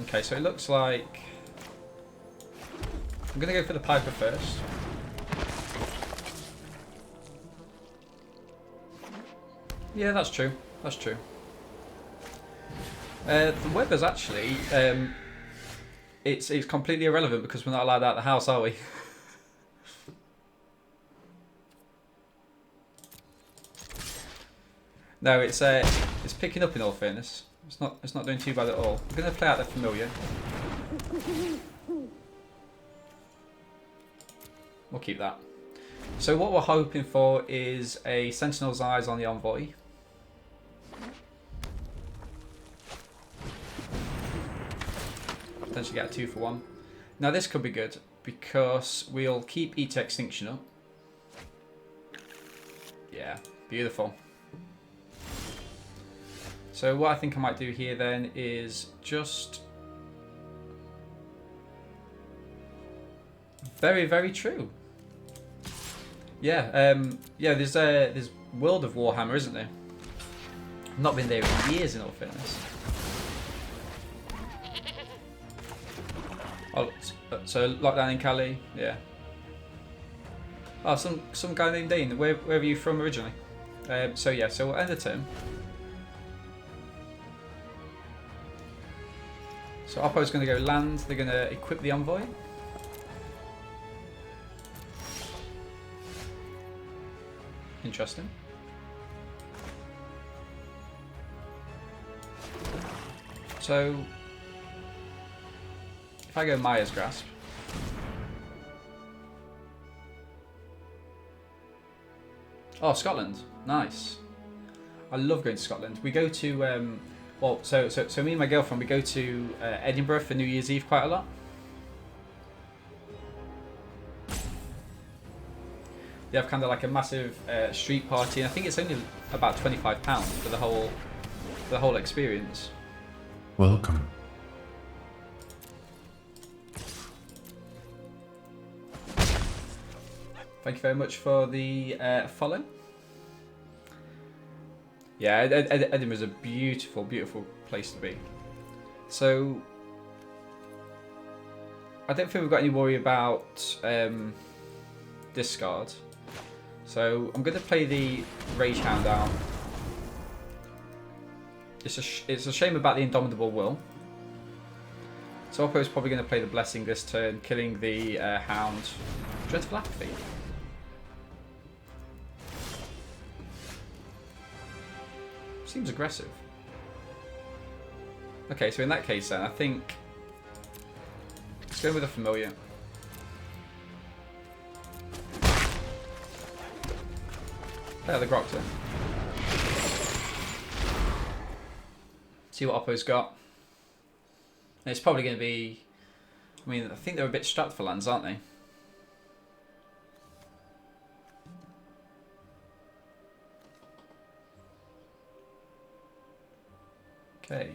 Okay, so it looks like I'm gonna go for the Piper first. Yeah, that's true. That's true. The weather's actually it's completely irrelevant because we're not allowed out of the house, are we? No, it's picking up in all fairness. It's not doing too bad at all. I'm gonna play out the familiar. We'll keep that. So what we're hoping for is a Sentinel's Eyes on the Envoy. Potentially get a 2 for 1. Now this could be good because we'll keep Eat to Extinction up. Yeah, beautiful. So what I think I might do here then is just... Very, very true. Yeah, yeah. There's World of Warhammer, isn't there? Not been there in years, in all fairness. Oh, so lockdown in Cali, yeah. Oh, some guy named Dean. Where are you from originally? So yeah, so we'll end the turn. So Oppo's going to go land. They're going to equip the Envoy. Interesting. So, if I go Maya's Grasp, oh, Scotland, nice. I love going to Scotland. We go to, well, so me and my girlfriend, we go to Edinburgh for New Year's Eve quite a lot. They have kind of like a massive street party, and I think it's only about £25 for the whole experience. Welcome. Thank you very much for the follow. Yeah, Edinburgh's a beautiful, beautiful place to be. So I don't think we've got any worry about discard. So I'm going to play the Rage Hound out. It's a shame about the Indomitable Will. So Oppo's probably going to play the Blessing this turn, killing the Hound. Dreadful Apathy. Seems aggressive. Okay, so in that case then, I think let's go with a Familiar. Play the Grokton. See what Oppo's got. And it's probably going to be... I mean, I think they're a bit strapped for lands, aren't they? Okay.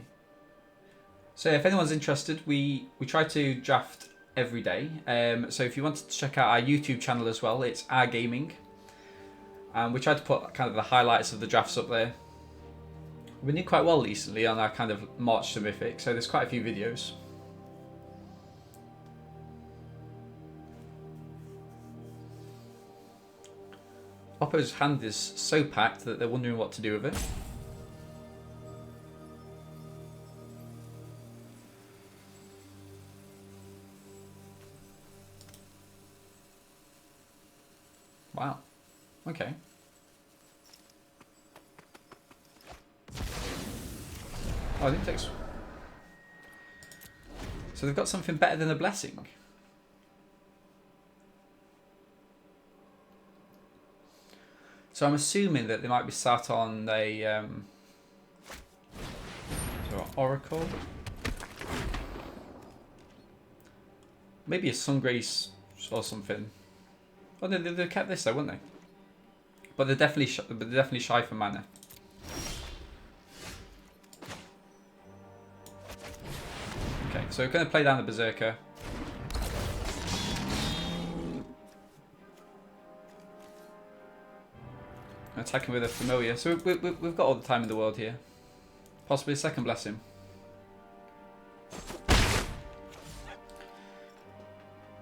So if anyone's interested, we try to draft every day. So if you wanted to check out our YouTube channel as well, it's Our Gaming. We tried to put kind of the highlights of the drafts up there. We did quite well recently on our kind of March to Mythic, so there's quite a few videos. Oppo's hand is so packed that they're wondering what to do with it. Wow. Okay. Oh, I didn't take... So they've got something better than a Blessing. So I'm assuming that they might be sat on a so Oracle. Maybe a Sungrace or something. Oh, they kept this though, wouldn't they? But they're definitely shy for mana. Okay, so we're going to play down the Berserker. Attacking with a Familiar. So we've got all the time in the world here. Possibly a second Blessing.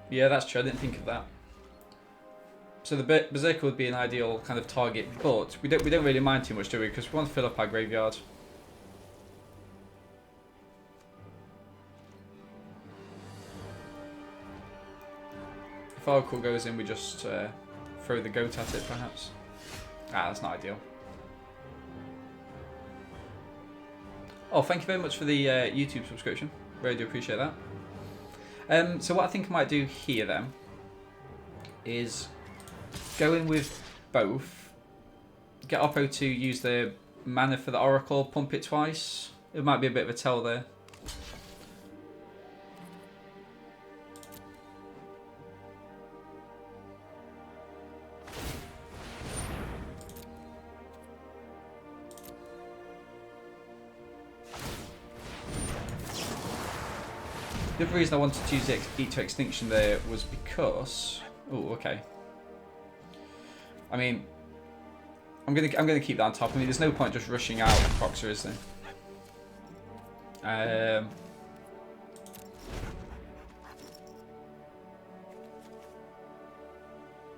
Yeah, that's true. I didn't think of that. So the Berserker would be an ideal kind of target, but we don't really mind too much, do we? Because we want to fill up our graveyard. If Oracle goes in, we just throw the goat at it, perhaps. Ah, that's not ideal. Oh, thank you very much for the YouTube subscription. Really do appreciate that. So what I think I might do here then is go in with both. Get Oppo to use the mana for the Oracle, pump it twice. It might be a bit of a tell there. The other reason I wanted to use Eat to Extinction there was because... Oh, okay. I mean, I'm gonna keep that on top. I mean, there's no point just rushing out Proxer, is there?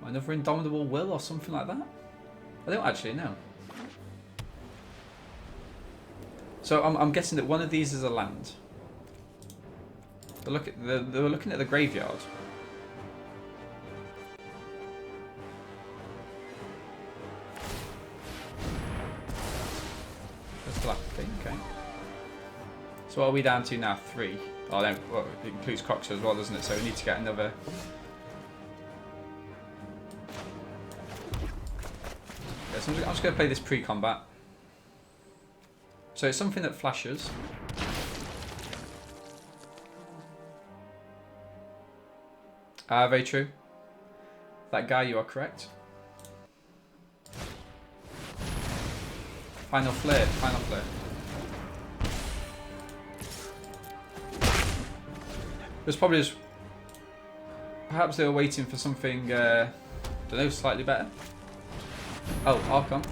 Another Indomitable Will or something like that? I don't actually know. So I'm guessing that one of these is a land. They were looking at the graveyard. That's the last thing, okay. So what are we down to now? 3. Oh no, well, it includes Croxer as well, doesn't it? So we need to get another. Okay, so I'm just going to play this pre-combat. So it's something that flashes. Very true. That guy, you are correct. Final flare, final flare. It was probably just... Perhaps they were waiting for something, don't know, slightly better. Oh, Archon.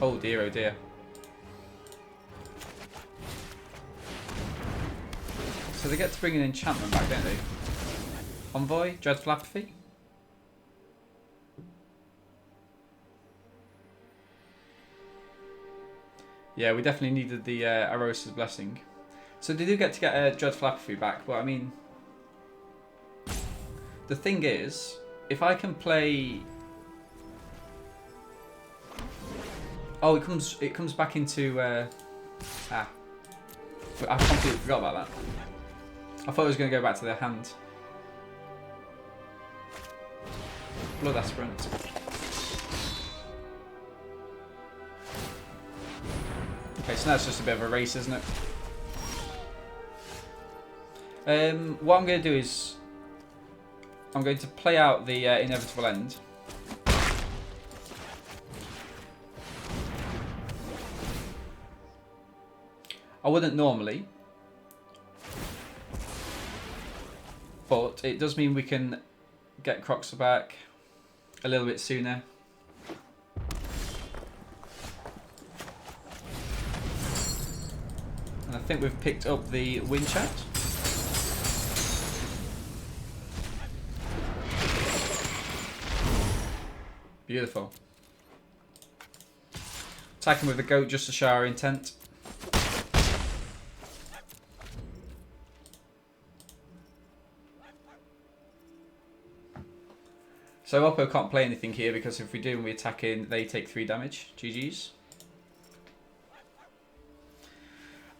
Oh dear, oh dear. So they get to bring an enchantment back, don't they? Envoy, Dreadful Apathy. Yeah, we definitely needed the Arosa's Blessing. So they do get to get Dreadful Apathy back, but I mean... The thing is, if I can play... Oh, it comes back into... I completely forgot about that. I thought it was going to go back to their hand. Blood Aspirant. Okay, so that's just a bit of a race, isn't it? What I'm going to do is... I'm going to play out the inevitable end. I wouldn't normally. But it does mean we can get Croxer back a little bit sooner. And I think we've picked up the wind chat. Beautiful. Attacking with the goat just to show our intent. So Oppo can't play anything here because if we do and we attack in, they take 3 damage. GG's.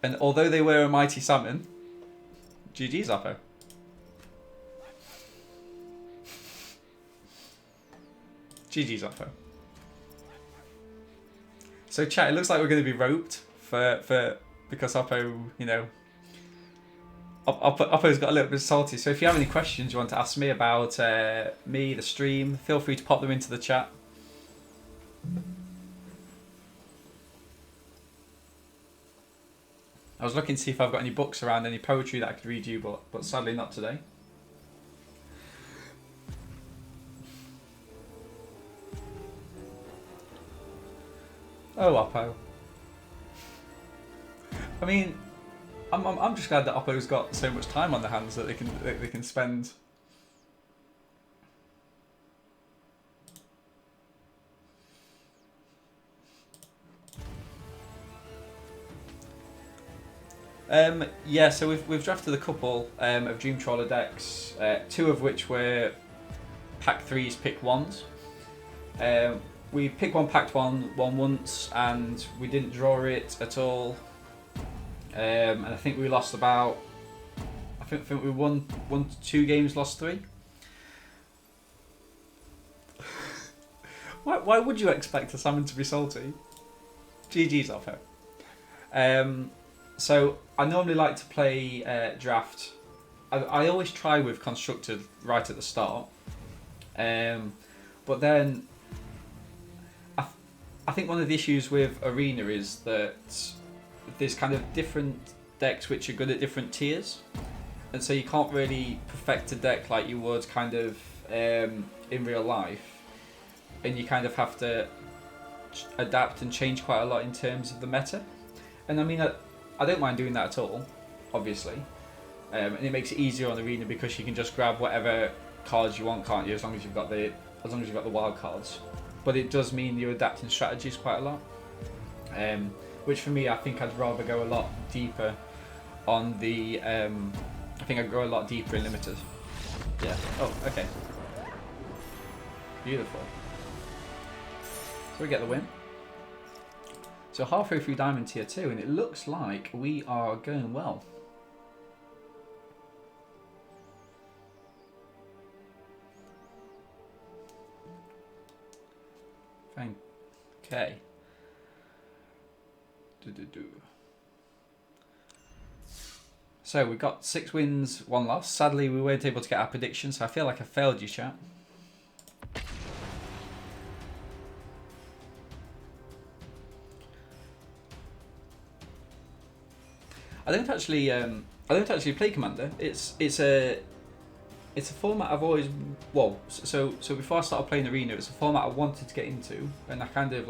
And although they were a mighty salmon, GG's Oppo. GG's Oppo. So chat, it looks like we're going to be roped because Oppo, you know, Oppo's got a little bit salty. So if you have any questions you want to ask me about me, the stream, feel free to pop them into the chat. I was looking to see if I've got any books around, any poetry that I could read you, but sadly not today. Oh, Oppo. I mean, I'm just glad that Oppo's got so much time on their hands that they can spend. Yeah, so we've drafted a couple of Dream Trawler decks, 2 of which were pack 3s, pick 1s. We picked one, packed one once, and we didn't draw it at all. And I think we lost about... I think we won 2 games, lost 3. Why would you expect a salmon to be salty? GG's off her. So I normally like to play draft. I always try with constructed right at the start. But then I think one of the issues with Arena is that there's kind of different decks which are good at different tiers. And so you can't really perfect a deck like you would kind of in real life. And you kind of have to adapt and change quite a lot in terms of the meta. And I mean, I don't mind doing that at all, obviously. And it makes it easier on Arena because you can just grab whatever cards you want, can't you? As long as you've got the wild cards. But it does mean you're adapting strategies quite a lot. Which for me, I think I'd rather go a lot deeper on the. I think I'd go a lot deeper in limited. Yeah. Oh, okay. Beautiful. So we get the win. So halfway through Diamond Tier 2, and it looks like we are going well. Okay. So we got 6 wins, 1 loss. Sadly, we weren't able to get our prediction, so I feel like I failed you, chat. I don't actually play Commander. It's a format I've always so before I started playing Arena, it's a format I wanted to get into, and I kind of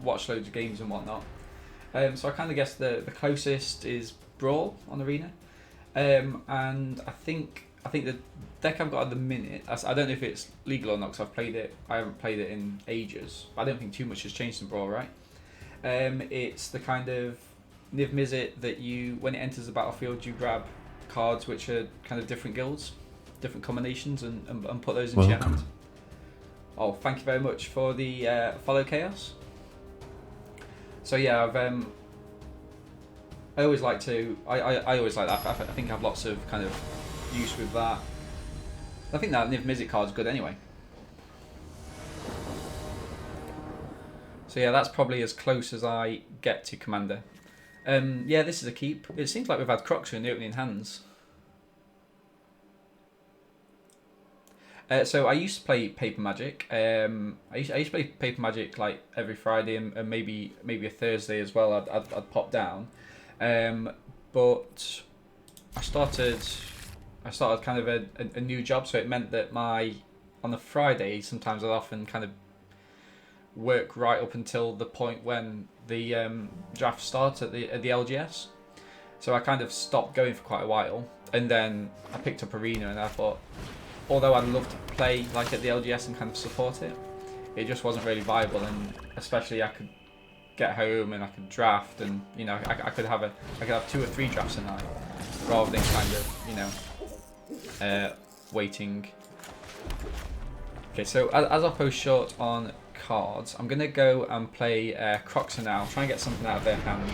watched loads of games and whatnot. So I kind of guess the closest is Brawl on Arena, and I think the deck I've got at the minute, I don't know if it's legal or not because I haven't played it in ages. But I don't think too much has changed in Brawl, right? It's the kind of Niv Mizzet that when it enters the battlefield, you grab cards which are kind of different guilds, different combinations, and put those into your hand. Oh, thank you very much for the follow, Chaos. So yeah, I always like to. I always like that. I think I have lots of kind of use with that. I think that Niv Mizzet card's good anyway. So yeah, that's probably as close as I get to Commander. Yeah, this is a keep. It seems like we've had Croxer in the opening hands. So I used to play Paper Magic. I used to play Paper Magic like every Friday and maybe a Thursday as well. I'd pop down, but I started kind of a new job, so it meant that on the Friday sometimes I'd often kind of work right up until the point when the draft starts at the LGS. So I kind of stopped going for quite a while, and then I picked up Arena, and I thought, although I'd love to play like at the LGS and kind of support it, it just wasn't really viable. And especially I could get home and I could draft, and I could have 2 or 3 drafts a night rather than kind of waiting. Okay, so as I post short on cards, I'm gonna go and play Croxer now. Try and get something out of their hands.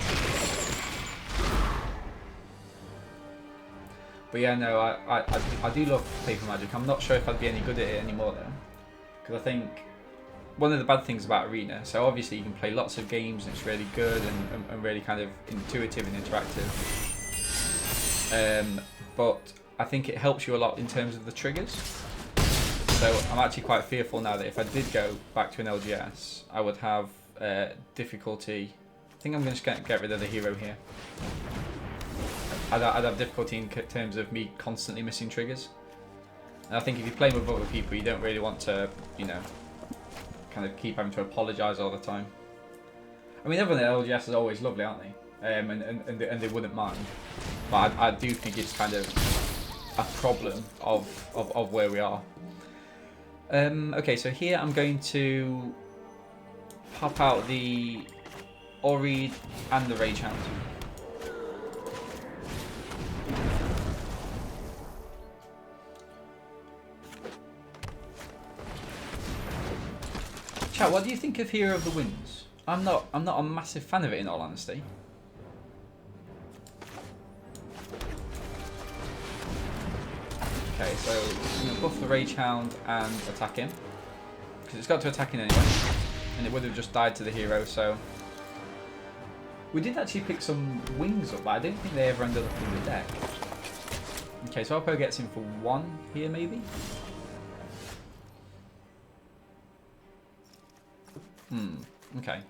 But yeah, no, I do love Paper Magic. I'm not sure if I'd be any good at it anymore though, because I think one of the bad things about Arena, so obviously you can play lots of games and it's really good and really kind of intuitive and interactive. But I think it helps you a lot in terms of the triggers. So I'm actually quite fearful now that if I did go back to an LGS, I would have difficulty. I think I'm going to get rid of the hero here. I'd have difficulty in terms of me constantly missing triggers. And I think if you're playing with other people, you don't really want to, kind of keep having to apologise all the time. I mean, everyone at LGS is always lovely, aren't they? And they wouldn't mind. But I do think it's kind of a problem of where we are. Okay, so here I'm going to pop out the Oread and the Rage Hound. Chat, what do you think of Hero of the Winds? I'm not a massive fan of it, in all honesty. Okay, so I'm going to buff the Rage Hound and attack him, because it's got to attack him anyway. and it would have just died to the hero. So we did actually pick some wings up, but I don't think they ever ended up in the deck. Okay, so Oppo gets in for 1 here, maybe. Okay.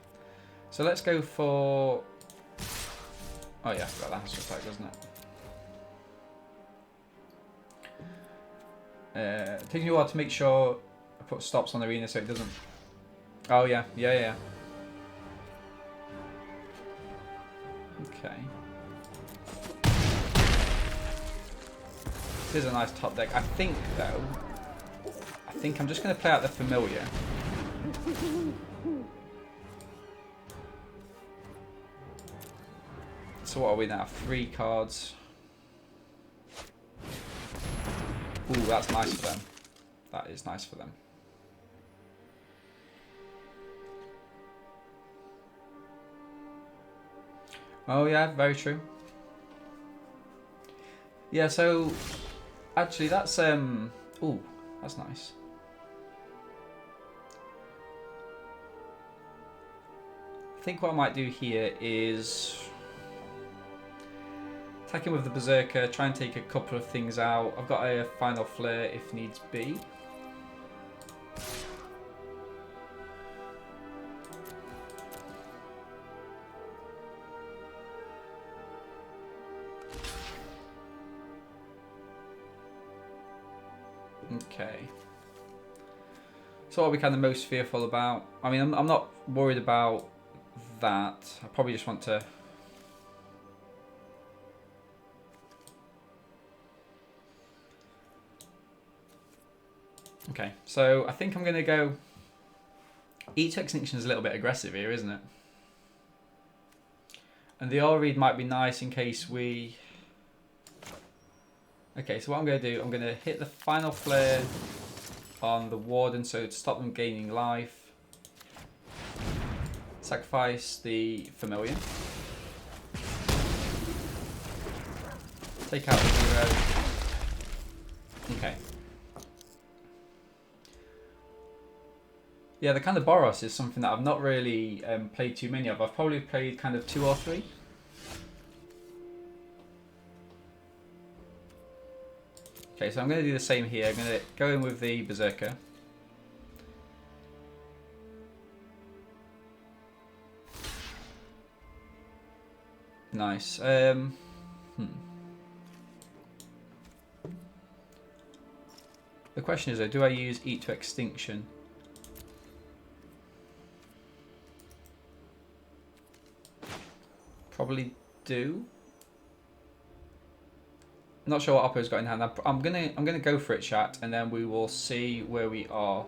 So let's go for... Oh yeah, I forgot that has to attack, doesn't it? Taking a while to make sure I put stops on the arena so it doesn't... Oh yeah, yeah. Okay. This is a nice top deck. I think, though... I'm just going to play out the Familiar. So what are we now? 3 cards. Ooh, that's nice for them. That is nice for them. Oh yeah, very true. Yeah, so actually that's ooh, that's nice. I think what I might do here is attack him with the Berserker, try and take a couple of things out. I've got a Final Flare if needs be. Okay. So what are we kind of most fearful about? I mean, I'm not worried about that. I probably just want to... Okay, so I think I'm going to go... Each Extinction is a little bit aggressive here, isn't it? And the All Read might be nice in case we... Okay, so what I'm going to do, I'm going to hit the Final Flare on the Warden, so to stop them gaining life. Sacrifice the Familiar. Take out the hero. Okay. Yeah, the kind of Boros is something that I've not really played too many of. I've probably played kind of 2 or 3. Okay, so I'm going to do the same here. I'm going to go in with the Berserker. Nice. The question is though, do I use Eat to Extinction? Probably do. Not sure what Oppo's got in hand. I'm gonna go for it, chat, and then we will see where we are.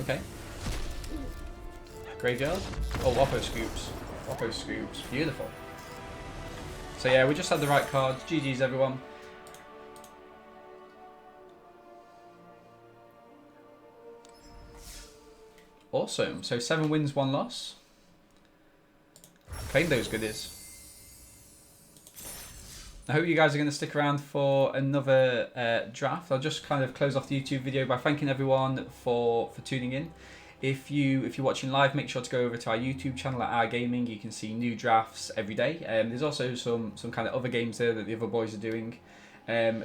Okay. Graveyard. Oh, Oppo scoops. Oppo scoops. Beautiful. So yeah, we just had the right cards. GG's everyone. Awesome. So 7 wins, 1 loss. Playing those goodies. I hope you guys are going to stick around for another draft. I'll just kind of close off the YouTube video by thanking everyone for tuning in. If you're watching live, make sure to go over to our YouTube channel at Our Gaming. You can see new drafts every day. There's also some kind of other games there that the other boys are doing.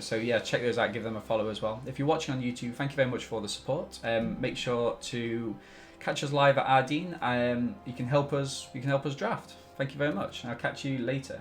So yeah, check those out. Give them a follow as well. If you're watching on YouTube, thank you very much for the support. Make sure to catch us live at Ardeen. You can help us draft. Thank you very much. I'll catch you later.